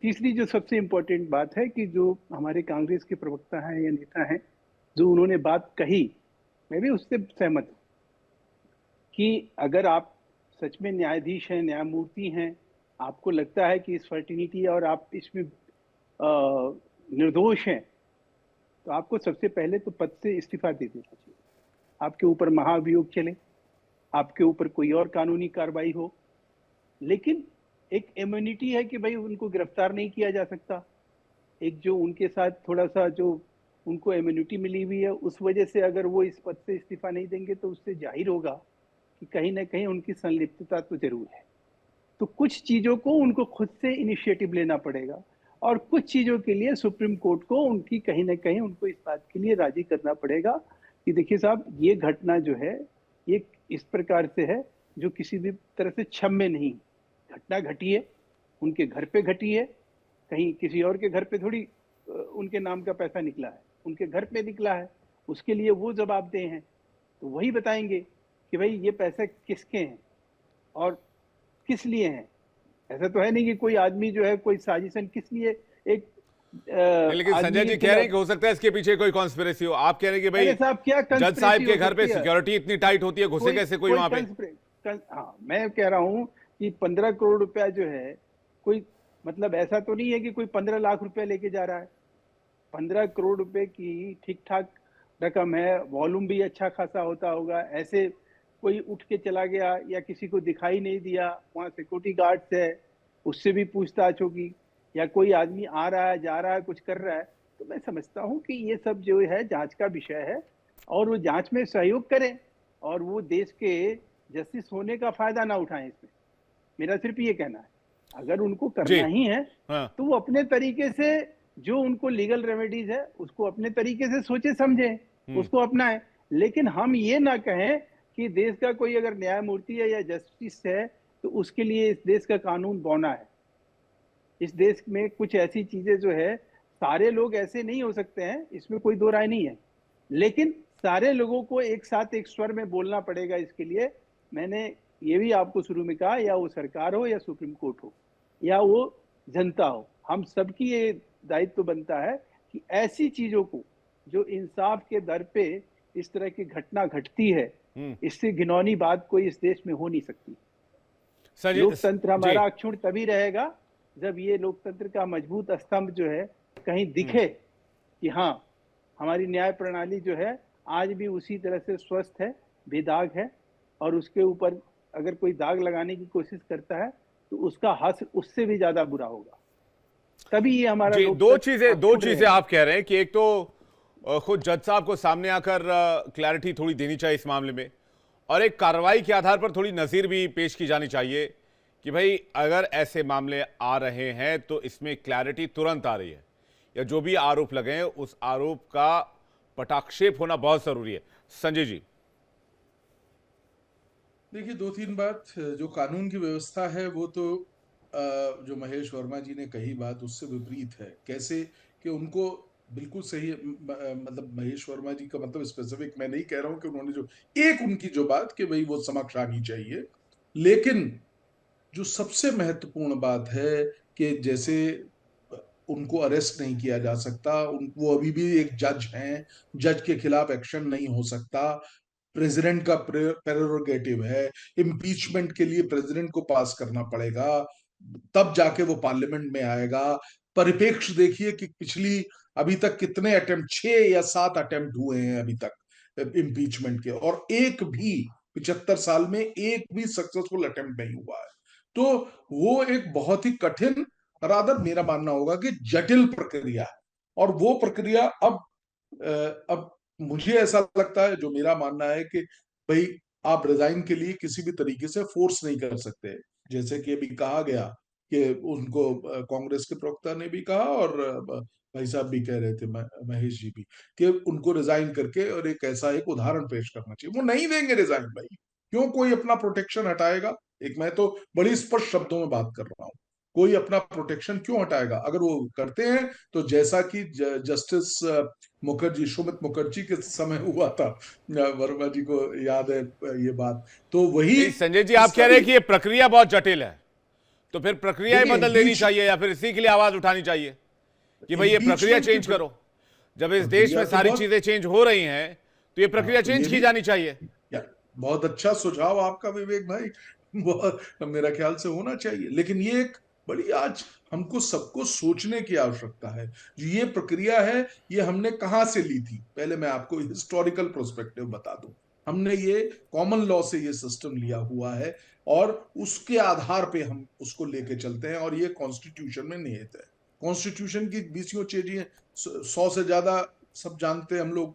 तीसरी जो सबसे इम्पोर्टेंट बात है कि जो हमारे कांग्रेस के प्रवक्ता हैं या नेता हैं, जो उन्होंने बात कही, मैं भी उससे सहमत हूँ कि अगर आप सच में न्यायाधीश हैं, न्यायमूर्ति हैं, आपको लगता है कि इस फर्टिनिटी और आप इसमें निर्दोष हैं, तो आपको सबसे पहले तो पद से इस्तीफा दे देना चाहिए। आपके ऊपर महाअभियोग चले, आपके ऊपर कोई और कानूनी कार्रवाई हो, लेकिन एक इम्यूनिटी है कि भाई उनको गिरफ्तार नहीं किया जा सकता। एक जो उनके साथ थोड़ा सा जो उनको इम्यूनिटी मिली हुई है, उस वजह से अगर वो इस पद से इस्तीफा नहीं देंगे तो उससे जाहिर होगा कि कहीं ना कहीं उनकी संलिप्तता तो जरूर है। तो कुछ चीजों को उनको खुद से इनिशिएटिव लेना पड़ेगा और कुछ चीजों के लिए सुप्रीम कोर्ट को उनकी कहीं ना कहीं उनको इस बात के लिए राजी करना पड़ेगा कि देखिए साहब, ये घटना जो है ये इस प्रकार से है जो किसी भी तरह से क्षम्य नहीं। घटना घटी है, उनके घर पे घटी है, कहीं किसी और के घर पे थोड़ी उनके नाम का पैसा निकला है, उनके घर पे निकला है, उसके लिए वो जवाबदेह हैं। तो वही बताएंगे कि भाई ये पैसे किसके हैं और किस लिए हैं। ऐसा तो है नहीं कि कोई आदमी जो है कोई साजिशन किस लिए एक लेकिन संजय जी कह रहे हैं कि हो सकता है इसके पीछे कोई कॉन्स्पिरेसी हो। आप कह रहे हैं कि भाई साहब क्या जज साहब के घर पे सिक्योरिटी इतनी टाइट होती है, घुसे कैसे कोई वहां पे? हाँ, मैं कह रहा हूँ कि 15 करोड़ रुपया जो है, कोई मतलब ऐसा तो नहीं है कि कोई 15 लाख रुपया लेके जा रहा है। 15 करोड़ रुपए की ठीक ठाक रकम है, वॉल्यूम भी अच्छा खासा होता होगा। ऐसे कोई उठ के चला गया या किसी को दिखाई नहीं दिया, वहाँ सिक्योरिटी गार्ड्स है, उससे भी पूछताछ होगी, या कोई आदमी आ रहा है जा रहा है कुछ कर रहा है, तो मैं समझता हूँ कि ये सब जो है जांच का विषय है, और वो जांच में सहयोग करें, और वो देश के जस्टिस होने का फायदा ना उठाएं इसमें। मेरा सिर्फ ये कहना है, अगर उनको करना ही है हाँ। तो वो अपने तरीके से, जो उनको लीगल रेमेडीज है उसको अपने तरीके से सोचे समझे, उसको अपनाएं। लेकिन हम ये ना कहें कि देश का कोई अगर न्यायमूर्ति है या जस्टिस है तो उसके लिए इस देश का कानून बौना है। इस देश में कुछ ऐसी चीजें जो है, सारे लोग ऐसे नहीं हो सकते हैं, इसमें कोई दो राय नहीं है, लेकिन सारे लोगों को एक साथ एक स्वर में बोलना पड़ेगा। इसके लिए मैंने ये भी आपको शुरू में कहा, या वो सरकार हो या सुप्रीम कोर्ट हो या वो जनता हो, हम सबकी ये दायित्व बनता है कि ऐसी चीजों को, जो इंसाफ के दर पे इस तरह की घटना घटती है, इससे घिनौनी बात कोई इस देश में हो नहीं सकती। लोकतंत्र हमारा अक्षुण्ण तभी रहेगा जब ये लोकतंत्र का मजबूत स्तंभ जो है कहीं दिखे कि हाँ, हमारी न्याय प्रणाली जो है आज भी उसी तरह से स्वस्थ है, बेदाग है, और उसके ऊपर अगर कोई दाग लगाने की कोशिश करता है तो उसका हश्र उससे भी ज्यादा बुरा होगा। तभी ये हमारा दो चीजें आप कह रहे हैं कि एक तो खुद जज साहब को सामने आकर क्लैरिटी थोड़ी देनी चाहिए इस मामले में, और एक कार्रवाई के आधार पर थोड़ी नज़ीर भी पेश की जानी चाहिए कि भाई अगर ऐसे मामले आ रहे हैं तो इसमें क्लैरिटी तुरंत आ रही है, या जो भी आरोप लगे हैं उस आरोप का पटाक्षेप होना बहुत जरूरी है। संजय जी, देखिए, 2-3 बात। जो कानून की व्यवस्था है वो तो जो महेश वर्मा जी ने कही बात उससे विपरीत है। कैसे कि उनको बिल्कुल सही, मतलब महेश वर्मा जी का मतलब स्पेसिफिक मैं नहीं कह रहा हूं कि उन्होंने जो एक उनकी जो बात कि भाई वो समक्ष आनी चाहिए, लेकिन जो सबसे महत्वपूर्ण बात है कि जैसे उनको अरेस्ट नहीं किया जा सकता, वो अभी भी एक जज हैं, जज के खिलाफ एक्शन नहीं हो सकता, प्रेसिडेंट का प्रेरोगेटिव है, इम्पीचमेंट के लिए प्रेसिडेंट को पास करना पड़ेगा, तब जाके वो पार्लियामेंट में आएगा। परिप्रेक्ष्य देखिए कि पिछली अभी तक कितने अटेम्प्ट, 6 या 7 अटेम्प्ट हुए हैं अभी तक इम्पीचमेंट के, और एक भी 75 साल में एक भी सक्सेसफुल अटेम्प्ट नहीं हुआ है। तो वो एक बहुत ही कठिन, रादर मेरा मानना होगा कि जटिल प्रक्रिया है, और वो प्रक्रिया अब मुझे ऐसा लगता है, जो मेरा मानना है कि भाई आप रिजाइन के लिए किसी भी तरीके से फोर्स नहीं कर सकते। जैसे कि अभी कहा गया कि उनको कांग्रेस के प्रवक्ता ने भी कहा, और भाई साहब भी कह रहे थे, महेश जी भी, कि उनको रिजाइन करके और एक ऐसा एक उदाहरण पेश करना चाहिए। वो नहीं देंगे रिजाइन भाई, क्यों कोई अपना प्रोटेक्शन हटाएगा? एक मैं तो बड़ी स्पष्ट शब्दों में बात कर रहा हूं, कोई अपना प्रोटेक्शन क्यों हटाएगा? अगर वो करते हैं तो जैसा कि जस्टिस मुखर्जी, सुमित मुखर्जी के समय हुआ था, वर्मा जी को याद है ये बात, तो वही। संजय जी, आप कह रहे हैं कि ये प्रक्रिया बहुत जटिल है, तो फिर प्रक्रिया ही बदल देनी चाहिए, या फिर इसी के लिए आवाज उठानी चाहिए कि भाई ये प्रक्रिया चेंज करो। जब इस देश में सारी चीजें चेंज हो रही हैं तो ये प्रक्रिया चेंज की जानी चाहिए। बहुत अच्छा सुझाव आपका विवेक भाई, बहुत मेरा ख्याल से होना चाहिए। लेकिन ये एक बड़ी आज हमको सबको सोचने की आवश्यकता है। जो ये प्रक्रिया है, ये हमने कहां से ली थी? पहले मैं आपको हिस्टोरिकल पर्सपेक्टिव बता दूं। हमने ये कॉमन लॉ से ये सिस्टम लिया हुआ है, और उसके आधार पे हम उसको लेके चलते हैं, और ये कॉन्स्टिट्यूशन में निहित है। कॉन्स्टिट्यूशन की 20 चीजें, 100 से ज्यादा, सब जानते हैं हम लोग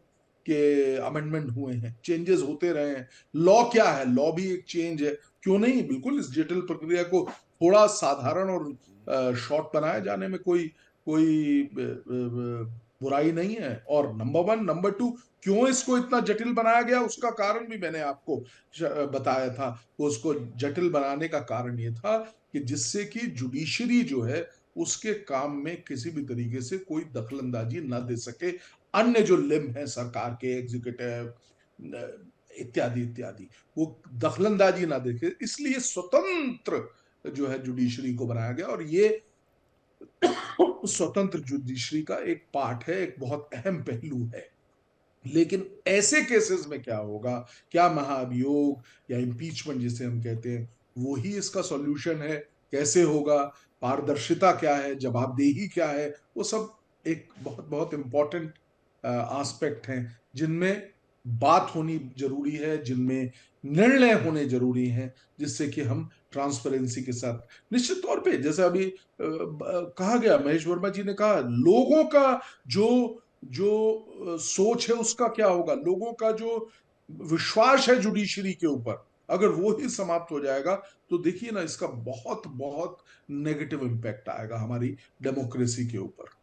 के अमेंडमेंट हुए हैं, चेंजेस होते रहे हैं। लॉ क्या है? लॉ भी एक चेंज है। क्यों नहीं? बिल्कुल, इस जटिल प्रक्रिया को थोड़ा साधारण और शॉर्ट बनाए जाने में कोई कोई बुराई नहीं है। और नंबर 1, नंबर 2, क्यों इसको इतना जटिल बनाया गया उसका कारण भी मैंने आपको बताया था। उसको जटिल बनाने का कारण ये था कि जिससे कि जुडिशरी जो है उसके काम में किसी भी तरीके से कोई दखलंदाजी ना दे सके, अन्य जो लिम्ब है सरकार के, एग्जीक्यूटिव इत्यादि इत्यादि, वो दखलंदाजी ना देखे, इसलिए स्वतंत्र जो है जुडिशरी को बनाया गया। और ये स्वतंत्र जुडिशरी का एक पार्ट है, एक बहुत अहम पहलू है। लेकिन ऐसे केसेस में क्या होगा, क्या महाभियोग या इम्पीचमेंट जिसे हम कहते हैं वो ही इसका सॉल्यूशन है? कैसे होगा? पारदर्शिता क्या है? जवाबदेही क्या है? वो सब एक बहुत बहुत इंपॉर्टेंट एस्पेक्ट हैं जिनमें बात होनी जरूरी है, जिनमें निर्णय होने जरूरी हैं, जिससे कि हम ट्रांसपेरेंसी के साथ निश्चित तौर पे, जैसे अभी कहा गया, महेश वर्मा जी ने कहा, लोगों का जो जो सोच है उसका क्या होगा, लोगों का जो विश्वास है जुडिशरी के ऊपर, अगर वो ही समाप्त हो जाएगा तो देखिए ना, इसका बहुत बहुत नेगेटिव इम्पैक्ट आएगा हमारी डेमोक्रेसी के ऊपर।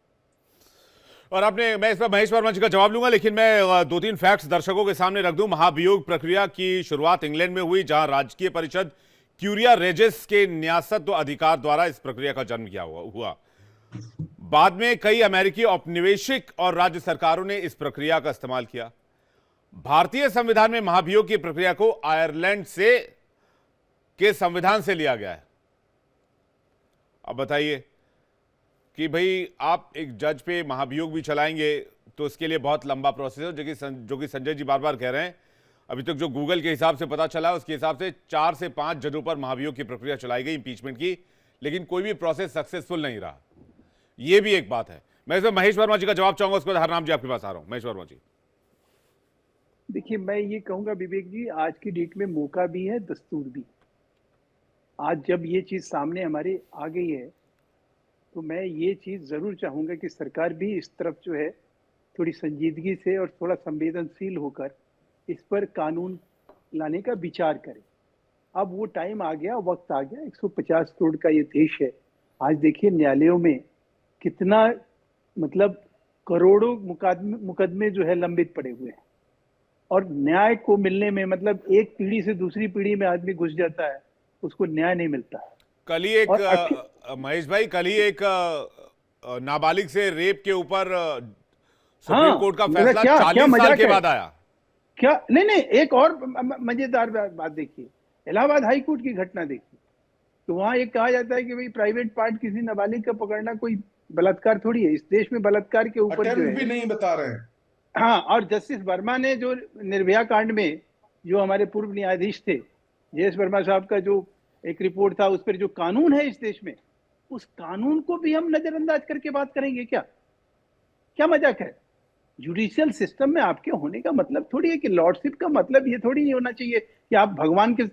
और मैं इस पर महेश वर्मा जी का जवाब लूंगा, लेकिन मैं दो तीन फैक्ट्स दर्शकों के सामने रख दूं। महाभियोग प्रक्रिया की शुरुआत इंग्लैंड में हुई, जहां राजकीय परिषद क्यूरिया रेजिस के न्यासत्व अधिकार द्वारा इस प्रक्रिया का जन्म हुआ। बाद में कई अमेरिकी औपनिवेशिक और राज्य सरकारों ने इस प्रक्रिया का इस्तेमाल किया। भारतीय संविधान में महाभियोग की प्रक्रिया को आयरलैंड के संविधान से लिया गया है। अब बताइए कि भाई आप एक जज पे महाभियोग भी चलाएंगे तो इसके लिए बहुत लंबा प्रोसेस है, जो कि संजय जी बार बार कह रहे हैं। अभी तक जो गूगल के हिसाब से पता चला उसके हिसाब से 4 से 5 जजों पर महाभियोग की प्रक्रिया चलाई गई इंपीचमेंट की, लेकिन कोई भी प्रोसेस सक्सेसफुल नहीं रहा। यह भी एक बात है। मैं इसमें महेश वर्मा जी का जवाब चाहूंगा, उसके बाद हरनाम जी आपके पास आ रहा हूं। महेश वर्मा जी, देखिए, मैं ये कहूंगा विवेक जी, आज की डेट में मौका भी है, दस्तूर भी। आज जब ये चीज सामने हमारे आ गई है तो मैं ये चीज जरूर चाहूंगा कि सरकार भी इस तरफ जो है थोड़ी संजीदगी से और थोड़ा संवेदनशील होकर इस पर कानून लाने का विचार करे। अब वो टाइम आ गया, वक्त आ गया। 150 करोड़ का ये देश है। आज देखिए न्यायालयों में कितना, मतलब करोड़ों मुकदमे जो है लंबित पड़े हुए हैं, और न्याय को मिलने में, मतलब एक पीढ़ी से दूसरी पीढ़ी में आदमी घुस जाता है, उसको न्याय नहीं मिलता है। कल ही एक महेश भाई, कल ही एक नाबालिग से रेप के ऊपर सुप्रीम कोर्ट का फैसला 40 साल के बाद आया। क्या नहीं, एक और मजेदार बात देखिए, इलाहाबाद हाई कोर्ट की घटना देखिए। तो वहां एक कहा जाता है कि भाई प्राइवेट पार्ट किसी नाबालिग का पकड़ना कोई बलात्कार थोड़ी है। इस देश में बलात्कार के ऊपर जो है भी नहीं बता रहे हैं। हाँ, और जस्टिस वर्मा ने जो निर्भया कांड में, जो हमारे पूर्व न्यायाधीश थे जेएस वर्मा साहब का जो एक रिपोर्ट था, उस पर जो कानून है इस देश में, उस कानून को भी हम नजरअंदाज करके बात करेंगे क्या? क्या मजाक है? जुडिशियल सिस्टम में आपके होने का मतलब थोड़ी है कि लॉर्डशिप का मतलब ये थोड़ी नहीं होना चाहिए कि आप भगवान के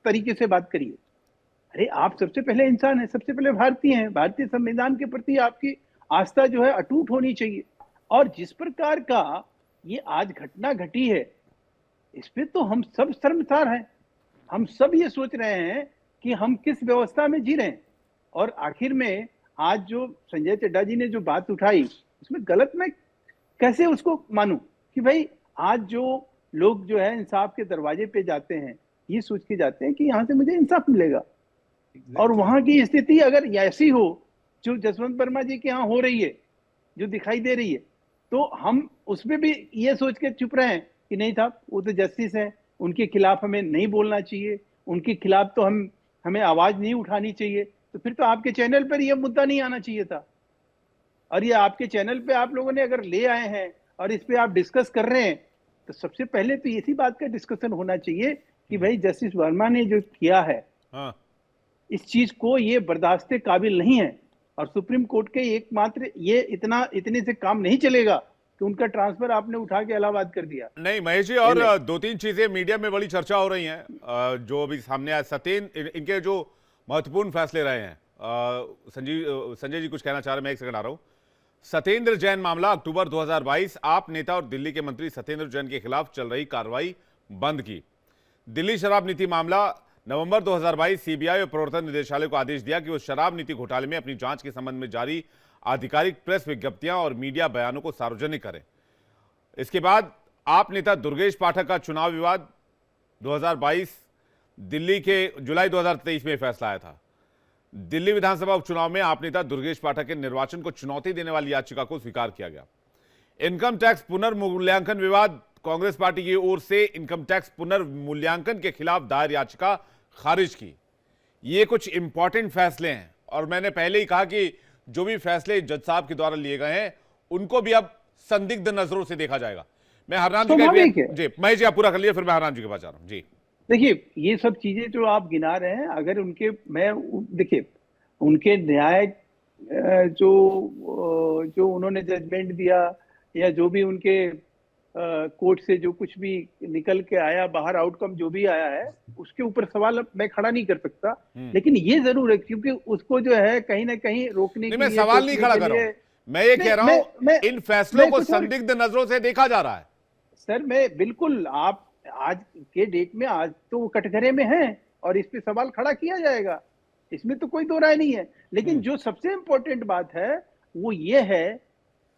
तरीके से बात करिए। अरे आप सबसे पहले इंसान हैं, सबसे पहले भारतीय हैं। भारतीय संविधान के प्रति आपकी आस्था जो है अटूट होनी चाहिए। और जिस प्रकार का ये आज घटना घटी है, इस पे तो हम सब शर्मसार हैं। हम सब ये सोच रहे हैं कि हम किस व्यवस्था में जी रहे हैं। और आखिर में आज जो संजय चड्ढा जी ने जो बात उठाई, उसमें गलत मैं कैसे उसको मानूं कि भाई आज जो लोग जो है इंसाफ के दरवाजे पे जाते हैं, ये सोच के जाते हैं कि यहाँ से मुझे इंसाफ मिलेगा। और वहां की स्थिति अगर ऐसी हो जो जसवंत वर्मा जी के यहाँ हो रही है, जो दिखाई दे रही है, तो हम उसमें भी ये सोच के चुप रहे हैं कि नहीं साहब, वो तो जस्टिस है, उनके खिलाफ हमें नहीं बोलना चाहिए, उनके खिलाफ तो हमें आवाज नहीं उठानी चाहिए। तो फिर तो आपके चैनल पर यह मुद्दा नहीं आना चाहिए था। और ये आपके चैनल पे आप लोगों ने अगर ले आए हैं और इस पे आप डिस्कस कर रहे हैं, तो सबसे पहले तो इसी बात का डिस्कशन होना चाहिए कि भाई जस्टिस वर्मा ने जो किया है, हाँ, इस चीज को ये बर्दाश्त के काबिल नहीं है। और सुप्रीम कोर्ट के एकमात्र ये इतने से काम नहीं चलेगा कि उनका ट्रांसफर आपने उठा के इलाहाबाद कर दिया। नहीं महेश जी, और 2-3 चीजें मीडिया में बड़ी चर्चा हो रही हैं जो अभी सामने आया। सत्येंद्र, इनके जो महत्वपूर्ण फैसले रहे हैं, संजय जी कुछ कहना चाह रहे हैं, मैं एक सेकंड आ रहा हूं। सत्येंद्र जैन मामला अक्टूबर 2022, आप नेता और दिल्ली के मंत्री सत्येंद्र जैन के खिलाफ चल रही कार्रवाई बंद की। दिल्ली शराब नीति मामला, नवंबर 2022, सीबीआई और प्रवर्तन निदेशालय को आदेश दिया कि वो शराब नीति घोटाले में अपनी जांच के संबंध में जारी आधिकारिक प्रेस विज्ञप्तियां और मीडिया बयानों को सार्वजनिक करें। इसके बाद आप नेता दुर्गेश पाठक का चुनाव विवाद 2022, दिल्ली के जुलाई 2023 में फैसला आया था। दिल्ली विधानसभा उपचुनाव में आप नेता दुर्गेश पाठक के निर्वाचन को चुनौती देने वाली याचिका को स्वीकार किया गया। इनकम टैक्स पुनर्मूल्यांकन विवाद, कांग्रेस पार्टी की ओर से इनकम टैक्स पुनर्मूल्यांकन के खिलाफ दायर याचिका खारिज की। ये कुछ इंपॉर्टेंट फैसले हैं, और मैंने पहले ही कहा कि जो भी फैसले जज साहब के द्वारा लिए गए हैं उनको भी अब संदिग्ध नजरों से देखा जाएगा। मैं हरनाम जी स्वाभाविक है। जी महेश जी आप पूरा कर लिए, फिर मैं हरनाम जी के पास जा रहा हूँ जी। देखिए, ये सब चीजें जो आप गिना रहे हैं, अगर उनके देखिए उनके न्याय जो उन्होंने जजमेंट दिया, या जो भी उनके कोर्ट से जो कुछ भी निकल के आया बाहर, आउटकम जो भी आया है, उसके ऊपर सवाल अब मैं खड़ा नहीं कर सकता। लेकिन ये जरूर है, क्योंकि उसको जो है कहीं ना कहीं रोकने नहीं, के मैं लिए, सवाल नहीं टोकने खड़ा के कर रहा लिए। हूं, मैं ये कह रहा हूं इन फैसलों मैं को कुछ और- संदिग्ध नजरों से देखा जा रहा है। सर मैं बिल्कुल, आप आज के डेट में आज तो वो कटघरे में हैं और इस पे सवाल खड़ा किया जाएगा, इसमें तो कोई दो राय नहीं है। लेकिन जो सबसे इंपॉर्टेंट बात है वो ये है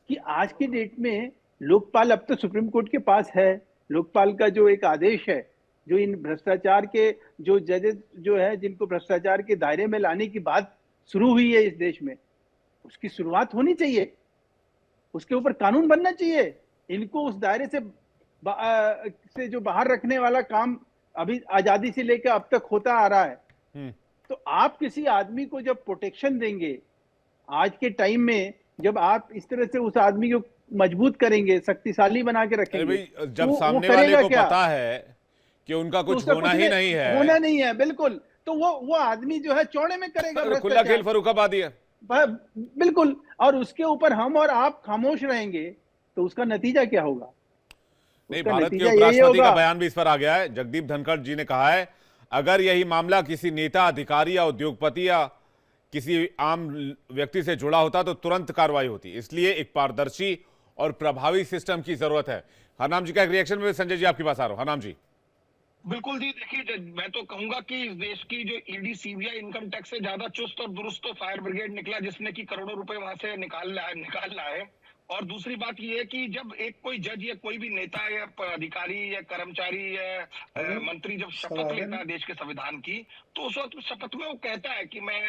कि आज के डेट में लोकपाल अब तो सुप्रीम कोर्ट के पास है। लोकपाल का जो एक आदेश है, जो इन भ्रष्टाचार के जो जजेस जो है, जिनको भ्रष्टाचार के दायरे में लाने की बात शुरू हुई है इस देश में, उसकी शुरुआत होनी चाहिए, उसके ऊपर कानून बनना चाहिए। इनको उस दायरे से जो बाहर रखने वाला काम अभी आजादी से लेकर अब तक होता आ रहा है। तो आप किसी आदमी को जब प्रोटेक्शन देंगे आज के टाइम में, जब आप इस तरह से उस आदमी को मजबूत करेंगे, शक्तिशाली बना के अरे रखेंगे, भाई, जब वो सामने वाले करेगा को क्या? पता है कि उनका तो कुछ उसका होना ही नहीं है, होना नहीं है, बिल्कुल, तो वो आदमी जो है चौड़े में करेगा खुला खेल भ्रष्टाचार। फर्रुखाबादी है। बिल्कुल, और उसके ऊपर हम और आप खामोश रहेंगे तो उसका नतीजा क्या होगा? नहीं, उसका भारत के नतीजा यही उपराष्ट्रपति का होगा। बयान भी इस पर आ गया है। जगदीप धनखड़ जी ने कहा है, अगर यही मामला किसी नेता, अधिकारी या उद्योगपति या किसी आम व्यक्ति से जुड़ा होता तो तुरंत कार्रवाई होती। इसलिए एक पारदर्शी और प्रभावी सिस्टम की जरूरत है। हरनाम जी का एक रिएक्शन में संजय जी आपके पास आ रहा हूं। हरनाम जी। बिल्कुल जी, देखिए मैं तो कहूंगा कि इस देश की जो ईडी, सीबीआई, इनकम टैक्स से ज्यादा चुस्त और दुरुस्त तो फायर ब्रिगेड निकला, जिसने की करोड़ों रुपए वहां से निकाल लाए। और दूसरी बात ये है कि जब एक कोई जज या कोई भी नेता या अधिकारी या कर्मचारी या मंत्री जब शपथ लेता है देश के संविधान की, तो उस वक्त शपथ में वो कहता है कि मैं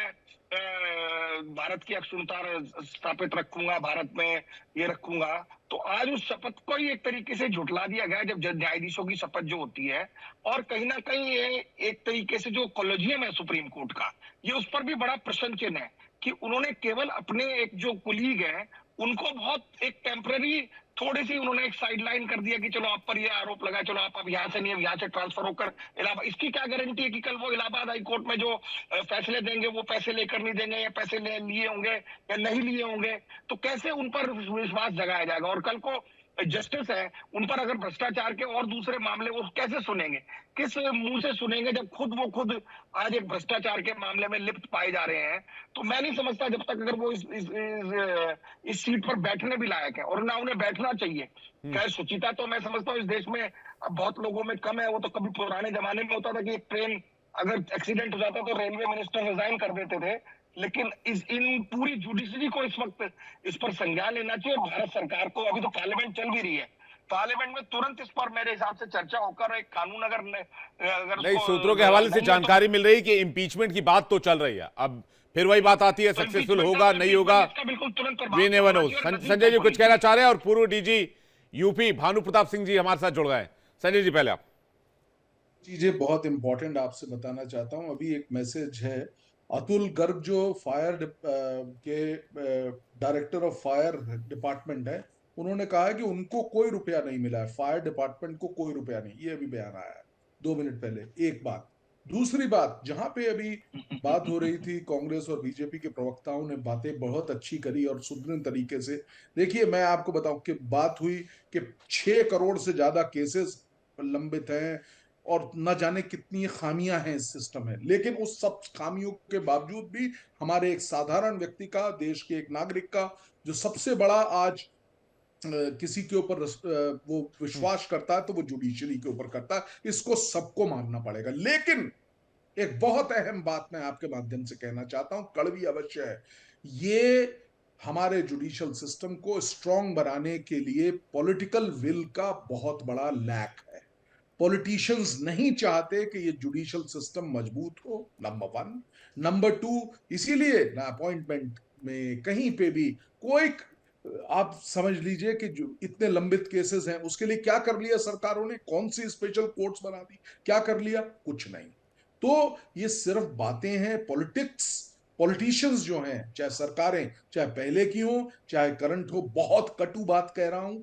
भारत की अखंडता स्थापित रखूंगा, भारत में ये रखूंगा। तो आज उस शपथ को ही एक तरीके से झुठला दिया गया जब न्यायाधीशों की शपथ जो होती है। और कहीं ना कहीं ये एक तरीके से जो कॉलेजियम है सुप्रीम कोर्ट का, ये उस पर भी बड़ा प्रश्न चिन्ह है कि उन्होंने केवल अपने एक जो कुलीग है उनको बहुत एक टेम्पररी थोड़ी सी उन्होंने एक साइडलाइन कर दिया कि चलो आप पर ये आरोप लगा, चलो आप अब यहाँ से नहीं, यहाँ से ट्रांसफर होकर इलाहाबाद। इसकी क्या गारंटी है कि कल वो इलाहाबाद हाई कोर्ट में जो फैसले देंगे वो पैसे लेकर नहीं देंगे, या पैसे लिए होंगे या नहीं लिए होंगे? तो कैसे उन पर विश्वास जगाया जाएगा? और कल को जस्टिस है, उन पर अगर भ्रष्टाचार के और दूसरे मामले वो कैसे सुनेंगे, किस मुंह से सुनेंगे, जब वो खुद आज एक भ्रष्टाचार के मामले में लिप्त पाए जा रहे हैं? तो मैं नहीं समझता जब तक अगर वो इस सीट पर बैठने भी लायक है, और ना उन्हें बैठना चाहिए। खैर, सुचिता तो मैं समझता हूँ इस देश में अब बहुत लोगों में कम है। वो तो कभी पुराने जमाने में होता था कि एक ट्रेन अगर एक्सीडेंट हो जाता तो रेलवे मिनिस्टर रिजाइन कर देते थे। लेकिन इन पूरी जुडिशरी को इस वक्त इस पर संज्ञान लेना चाहिए। और भारत सरकार को, अभी तो पार्लियामेंट चल भी रही है, पार्लियामेंट में तुरंत इस पर मेरे हिसाब से चर्चा होकर एक कानून अगर नहीं, सूत्रों के हवाले से जानकारी मिल रही है कि इम्पीचमेंट की बात तो चल रही है। अब फिर वही बात आती है, सक्सेसफुल होगा नहीं होगा, we never know. Sanjay ji कुछ कहना चाह रहे हैं, और पूर्व डीजी यूपी भानु प्रताप सिंह जी हमारे साथ जुड़ गए। संजय जी, पहले आप। चीजें बहुत इंपॉर्टेंट आपसे बताना चाहता हूं। अभी एक मैसेज है, अतुल गर्ग जो फायर के डायरेक्टर ऑफ फायर डिपार्टमेंट है, उन्होंने कहा है कि उनको कोई रुपया नहीं मिला है, फायर डिपार्टमेंट को कोई रुपया नहीं। ये अभी बयान आया है 2 मिनट पहले। एक बात। दूसरी बात, जहां पे अभी बात हो रही थी, कांग्रेस और बीजेपी के प्रवक्ताओं ने बातें बहुत अच्छी करी और सुदृढ़ तरीके से। देखिए, मैं आपको बताऊं कि बात हुई कि 6 करोड़ से ज्यादा केसेस लंबित हैं और न जाने कितनी खामियां हैं इस सिस्टम में। लेकिन उस सब खामियों के बावजूद भी हमारे एक साधारण व्यक्ति का, देश के एक नागरिक का, जो सबसे बड़ा आज किसी के ऊपर वो विश्वास करता है तो वो जुडिशरी के ऊपर करता है। इसको सबको मानना पड़ेगा। लेकिन एक बहुत अहम बात मैं आपके माध्यम से कहना चाहता हूं, कड़वी अवश्य है, ये हमारे जुडिशियल सिस्टम को स्ट्रांग बनाने के लिए पॉलिटिकल विल का बहुत बड़ा लैक है। पॉलिटिशियंस नहीं चाहते कि ये जुडिशियल सिस्टम मजबूत हो, नंबर 1। नंबर 2, इसीलिए ना अपॉइंटमेंट में कहीं पे भी कोई, आप समझ लीजिए कि जो इतने लंबित केसेस हैं उसके लिए क्या कर लिया सरकारों ने, कौन सी स्पेशल कोर्ट्स बना दी, क्या कर लिया? कुछ नहीं। तो ये सिर्फ बातें हैं। पॉलिटिशियंस जो हैं, चाहे सरकारें, चाहे पहले की हो चाहे करंट हो, बहुत कटु बात कह रहा हूं,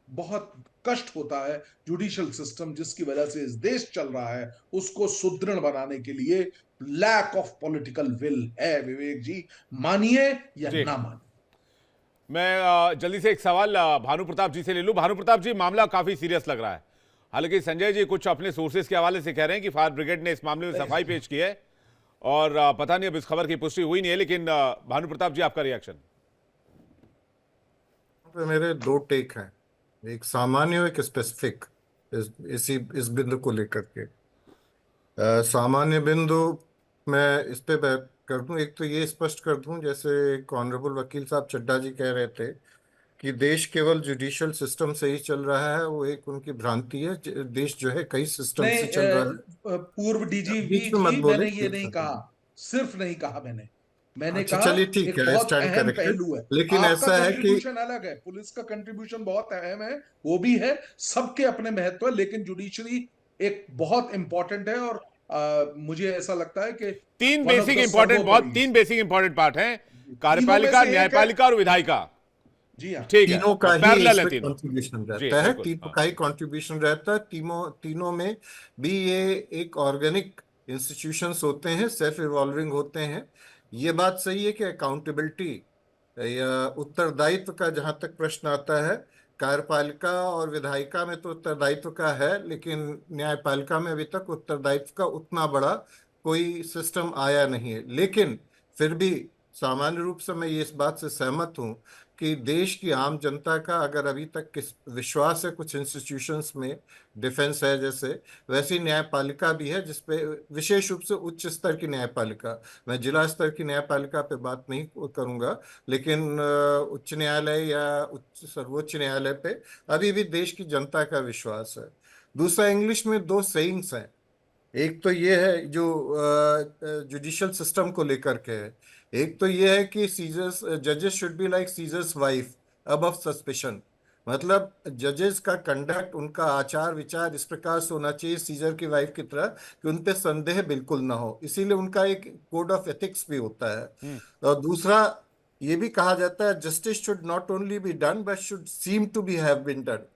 बहुत कष्ट होता है। जुडिशियल सिस्टम जिसकी वजह से इस देश चल रहा है, उसको सुदृढ़ बनाने के लिए लैक ऑफ पॉलिटिकल विल है। विवेक जी, मानिए या जी। ना मानिए। मैं जल्दी से एक सवाल भानु प्रताप जी से ले लूं। भानु प्रताप जी, मामला काफी सीरियस लग रहा है। हालांकि संजय जी कुछ अपने सोर्सेज के हवाले से कह रहे हैं कि फायर ब्रिगेड ने इस मामले में सफाई पेश की है और पता नहीं अब इस खबर की पुष्टि हुई नहीं है, लेकिन भानु प्रताप जी आपका रिएक्शन। पे मेरे दो टेक हैं, एक सामान्य और एक स्पेसिफिक इस बिंदु को लेकर के। सामान्य बिंदु मैं इस पे बात कर दूं। एक तो ये स्पष्ट कर दूं, जैसे ऑनरेबल वकील साहब चड्ढा जी कह रहे थे कि देश केवल जुडिशियल सिस्टम से ही चल रहा है, वो एक उनकी भ्रांति है। देश जो है कई सिस्टम से चल रहा है। पूर्व डीजीपी बीच में मत जी, बोले। मैंने ये नहीं कहा, सिर्फ नहीं कहा मैंने अच्छा, कहा चलिए ठीक एक है, बहुत स्टैंड अहम करेक्टेड। पहलू है। लेकिन आपका ऐसा है कि कंट्रीब्यूशन अलग है, पुलिस का कंट्रीब्यूशन बहुत अहम है, वो भी है, सबके अपने महत्व है, लेकिन जुडिशरी एक बहुत इंपॉर्टेंट है। और मुझे ऐसा लगता है कि तीन one of basic the important सर्वोपरि पार्ट हैं, तीनों में कार्यपालिका, से एक है। न्यायपालिका और विधायिका। जी हाँ, ठीक है, तीनों का ही पैरेलल है इसमें तीनों। कंट्रीब्यूशन जी रहता है, बिल्कुल, तीनों हाँ। का ही कंट्रीब्यूशन रहता है। तीनों में भी ये एक ऑर्गेनिक इंस्टीट्यूशंस होते हैं, सेल्फ इवॉल्विंग होते हैं। ये बात सही है कि अकाउंटेबिलिटी या उत्तरदायित्व का जहां तक प्रश्न आता है, कार्यपालिका और विधायिका में तो उत्तरदायित्व का है, लेकिन न्यायपालिका में अभी तक उत्तरदायित्व का उतना बड़ा कोई सिस्टम आया नहीं है। लेकिन फिर भी सामान्य रूप से मैं ये इस बात से सहमत हूं कि देश की आम जनता का अगर अभी तक किस विश्वास है कुछ इंस्टीट्यूशंस में, डिफेंस है जैसे, वैसी न्यायपालिका भी है जिसपे विशेष रूप से उच्च स्तर की न्यायपालिका, मैं जिला स्तर की न्यायपालिका पे बात नहीं करूंगा, लेकिन उच्च न्यायालय या सर्वोच्च न्यायालय पे अभी भी देश की जनता का विश्वास है। दूसरा, इंग्लिश में दो सेइंग्स हैं। एक तो ये है जो जुडिशियल सिस्टम को लेकर के है, एक तो ये है कि सीजर्स जजेस should be like seizures wife above suspicion. मतलब जजेस का कंडक्ट, उनका आचार विचार इस प्रकार से होना चाहिए सीजर की वाइफ की तरह कि उन पे संदेह बिल्कुल ना हो, इसीलिए उनका एक कोड ऑफ एथिक्स भी होता है। और दूसरा ये भी कहा जाता है justice should not only be done but should seem to be have been done.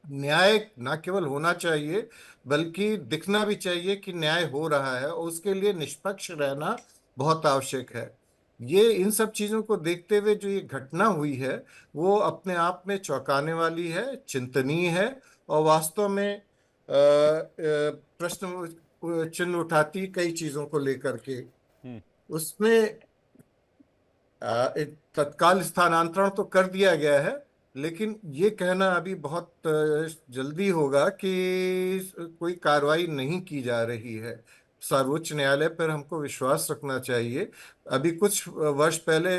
न्याय ना केवल होना चाहिए बल्कि दिखना भी चाहिए कि न्याय हो रहा है, और उसके लिए निष्पक्ष रहना बहुत आवश्यक है। ये इन सब चीजों को देखते हुए जो ये घटना हुई है वो अपने आप में चौंकाने वाली है, चिंतनीय है, और वास्तव में प्रश्न चिन्ह उठाती कई चीजों को लेकर के। उसमें एक तत्काल स्थानांतरण तो कर दिया गया है, लेकिन ये कहना अभी बहुत जल्दी होगा कि कोई कार्रवाई नहीं की जा रही है। सर्वोच्च न्यायालय पर हमको विश्वास रखना चाहिए। अभी कुछ वर्ष पहले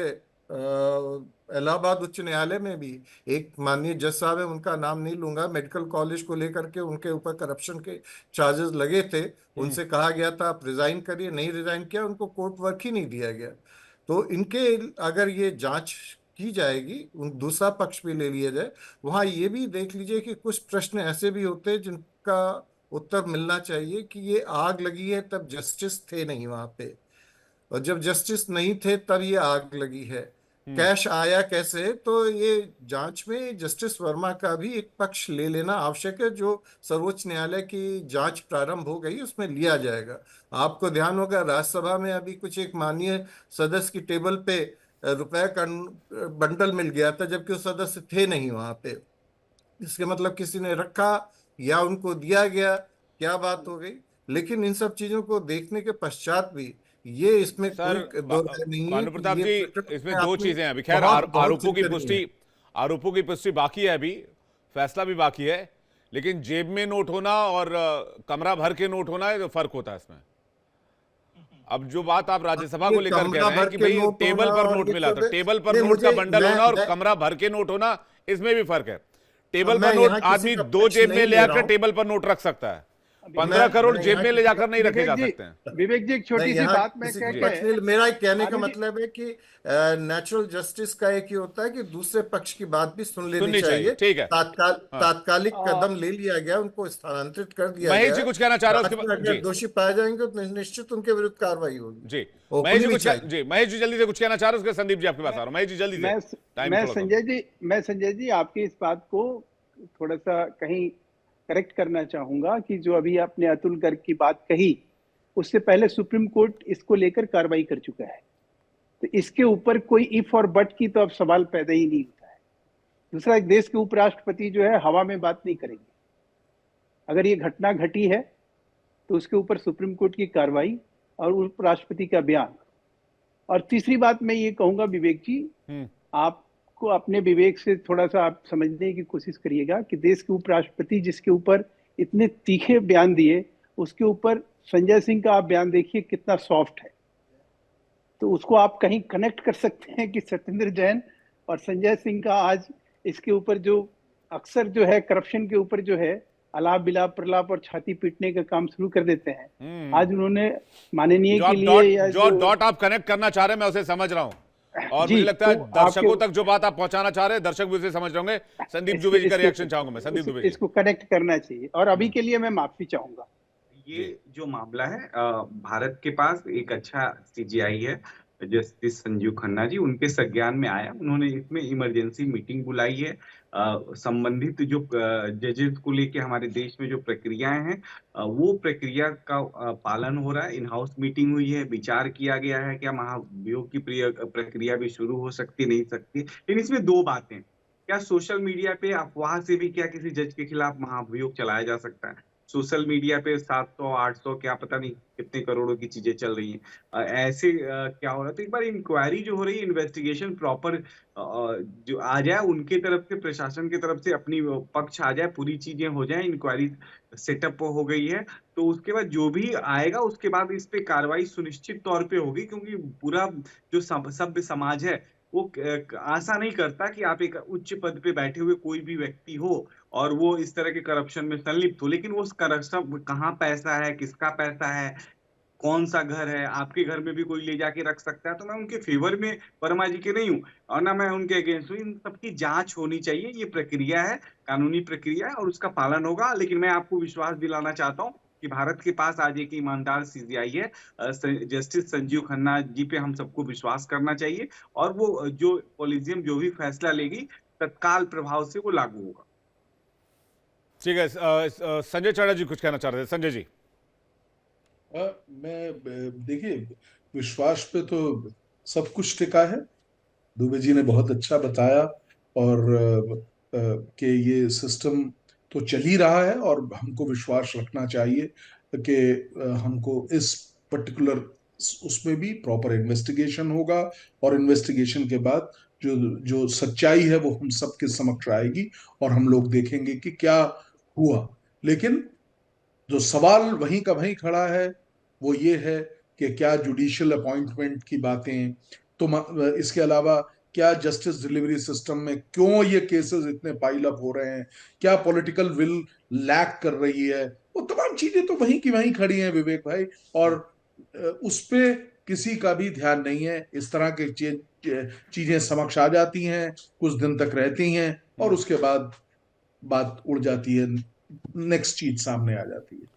इलाहाबाद उच्च न्यायालय में भी एक माननीय जज साहब है, उनका नाम नहीं लूंगा, मेडिकल कॉलेज को लेकर के उनके ऊपर करप्शन के चार्जेस लगे थे। उनसे कहा गया था आप रिजाइन करिए, नहीं रिजाइन किया, उनको कोर्ट वर्क ही नहीं दिया गया। तो इनके अगर ये जांच की जाएगी, दूसरा पक्ष भी ले लिया जाए, वहां ये भी देख लीजिए कि कुछ प्रश्न ऐसे भी होते हैं जिनका उत्तर मिलना चाहिए कि ये आग लगी है तब जस्टिस थे नहीं वहां पे, और जब जस्टिस नहीं थे तब ये आग लगी है। कैश आया कैसे, तो ये जांच में जस्टिस वर्मा का भी एक पक्ष ले लेना आवश्यक है। जो सर्वोच्च न्यायालय की जांच प्रारंभ हो गई उसमें लिया जाएगा। आपको ध्यान होगा राज्यसभा में अभी कुछ एक माननीय सदस्य की टेबल पे रुपए का बंडल मिल गया था, जबकि वो सदस्य थे नहीं वहां पे। इसके मतलब किसी ने रखा या उनको दिया गया, क्या बात हो गई। लेकिन इन सब चीजों को देखने के पश्चात भी ये इसमें सर कोई दो राय नहीं है भानु कि प्रताप ये जी, प्रकृति इसमें में दो अपनी चीजें हैं अभी। खैर बहुत आरोपों चिंतनीय की पुष्टि बाकी है, अभी फैसला भी बाकी है, लेकिन जेब में नोट होना और कमरा भर के नोट होना है तो फर्क होता है इसमें। अब जो बात आप राज्यसभा को लेकर कह रहे हैं कि भाई टेबल पर नोट मिला, तो टेबल पर नोट का बंडल होना और कमरा भर के नोट होना, इसमें भी फर्क है। टेबल पर नोट आदमी दो जेब में ले आकर टेबल पर नोट रख सकता है, 15 करोड़ जेब में ले जाकर नहीं रखे जा सकते हैं। विवेक जी, एक छोटी सी बात मैं मेरा कहने का मतलब है कि नेचुरल जस्टिस का एक ही होता है कि दूसरे पक्ष की बात भी सुन लेनी चाहिए। ठीक है, तात्कालिक कदम ले लिया गया, उनको स्थानांतरित कर दिया महेश गया। जी कुछ कहना चाह रहे हैं, अगर दोषी पाए जाएंगे तो निश्चित उनके विरुद्ध कार्रवाई होगी। जी महेश जी जल्दी से कुछ कहना चाह रहे हैं, उसके संदीप जी आपके पास आ रहा हूं। महेश जी जल्दी से, मैं संजय जी आपकी इस बात को थोड़ा सा कहीं करेक्ट करना चाहूंगा कि जो अभी आपने अतुल गर्ग की बात कही, उससे पहले सुप्रीम कोर्ट इसको लेकर कार्रवाई कर चुका है। तो इसके ऊपर कोई इफ और बट की तो अब सवाल पैदा ही नहीं होता है। दूसरा, एक देश के उपराष्ट्रपति जो है हवा में बात नहीं करेंगे। अगर ये घटना घटी है तो उसके ऊपर सुप्रीम कोर्ट की कार्रवाई और उपराष्ट्रपति का बयान। और तीसरी बात मैं ये कहूंगा, विवेक जी, आपको अपने विवेक से थोड़ा सा आप समझने की कोशिश करिएगा कि देश के उपराष्ट्रपति जिसके ऊपर इतने तीखे बयान दिए, उसके ऊपर संजय सिंह का आप बयान देखिए कितना सॉफ्ट है। तो उसको आप कहीं कनेक्ट कर सकते हैं कि सत्येंद्र जैन और संजय सिंह का आज इसके ऊपर जो अक्सर जो है करप्शन के ऊपर जो है अलाप बिलाप प्रलाप और छाती पीटने का काम शुरू कर देते हैं, आज उन्होंने माननीय के लिए या जो डॉट आप कनेक्ट करना चाह रहे हैं मैं उसे समझ रहा हूं, और मुझे लगता है दर्शकों तक जो बात आप पहुंचाना चाह रहे हैं दर्शक भी उसे समझ रहे होंगे। संदीप दुबे जी का रिएक्शन चाहूंगा मैं। संदीप दुबे जी, इसको कनेक्ट करना चाहिए और अभी के लिए मैं माफी चाहूंगा। ये जो मामला है, भारत के पास एक अच्छा सीजीआई है, जस्टिस संजीव खन्ना जी, उनके संज्ञान में आया। उन्होंने इसमें इमरजेंसी मीटिंग बुलाई है। संबंधित जो जजेस को लेके हमारे देश में जो प्रक्रियाएं हैं, वो प्रक्रिया का पालन हो रहा है। इन हाउस मीटिंग हुई है, विचार किया गया है क्या महाभियोग की प्रक्रिया भी शुरू हो सकती नहीं सकती। लेकिन इसमें दो बातें, क्या सोशल मीडिया पे अफवाह से भी क्या किसी जज के खिलाफ महाभियोग चलाया जा सकता है? सोशल मीडिया पे 700 800 क्या पता नहीं कितने करोड़ों की चीजें चल रही हैं। ऐसे क्या हो रहा है? तो एक बार इंक्वायरी जो हो रही है, इन्वेस्टिगेशन प्रॉपर जो आ जाए, उनके तरफ से, प्रशासन की तरफ से अपनी पक्ष आ जाए, पूरी चीजें हो जाए, इंक्वायरी सेटअप हो गई है, तो उसके बाद जो भी आएगा उसके बाद इस पे कार्रवाई सुनिश्चित तौर पे होगी। क्योंकि पूरा जो सभ्य समाज है वो आशा नहीं करता कि आप एक उच्च पद पे बैठे हुए कोई भी व्यक्ति हो और वो इस तरह के करप्शन में संलिप्त हो। लेकिन वो करप्शन, कहाँ पैसा है, किसका पैसा है, कौन सा घर है, आपके घर में भी कोई ले जाके रख सकता है। तो मैं उनके फेवर में वर्मा जी के नहीं हूँ और ना मैं उनके अगेंस्ट हूँ। इन सबकी जांच होनी चाहिए। ये प्रक्रिया है, कानूनी प्रक्रिया है और उसका पालन होगा। लेकिन मैं आपको विश्वास दिलाना चाहता हूँ कि भारत के पास आज एक ईमानदार सीजीआई है, जस्टिस संजीव खन्ना जी पे हम सबको विश्वास करना चाहिए और वो जो कॉलेजियम जो भी फैसला लेगी तत्काल प्रभाव से वो लागू होगा। ठीक है। संजय चाड़ा जी कुछ कहना चाह रहे थे। संजय जी, मैं देखिए, विश्वास पे तो सब कुछ टिका है। दुबे जी ने बहुत अच्छा बताया और कि ये सिस्टम तो चल ही रहा है और हमको विश्वास रखना चाहिए कि हमको इस पर्टिकुलर उसमें भी प्रॉपर इन्वेस्टिगेशन होगा और इन्वेस्टिगेशन के बाद जो जो सच्चाई है वो हम सबके समक्ष आएगी और हम लोग देखेंगे कि क्या हुआ। लेकिन जो सवाल वहीं का वहीं खड़ा है वो ये है कि क्या जुडिशियल अपॉइंटमेंट की बातें, तो इसके अलावा क्या जस्टिस डिलीवरी सिस्टम में क्यों ये केसेस इतने पाइल अप हो रहे हैं, क्या पॉलिटिकल विल लैक कर रही है, वो तमाम चीजें तो वहीं की वहीं खड़ी हैं विवेक भाई, और उस पे किसी का भी ध्यान नहीं है। इस तरह की चीजें समक्ष आ जाती हैं, कुछ दिन तक रहती हैं और उसके बाद बात उड़ जाती है, नेक्स्ट चीज सामने आ जाती है।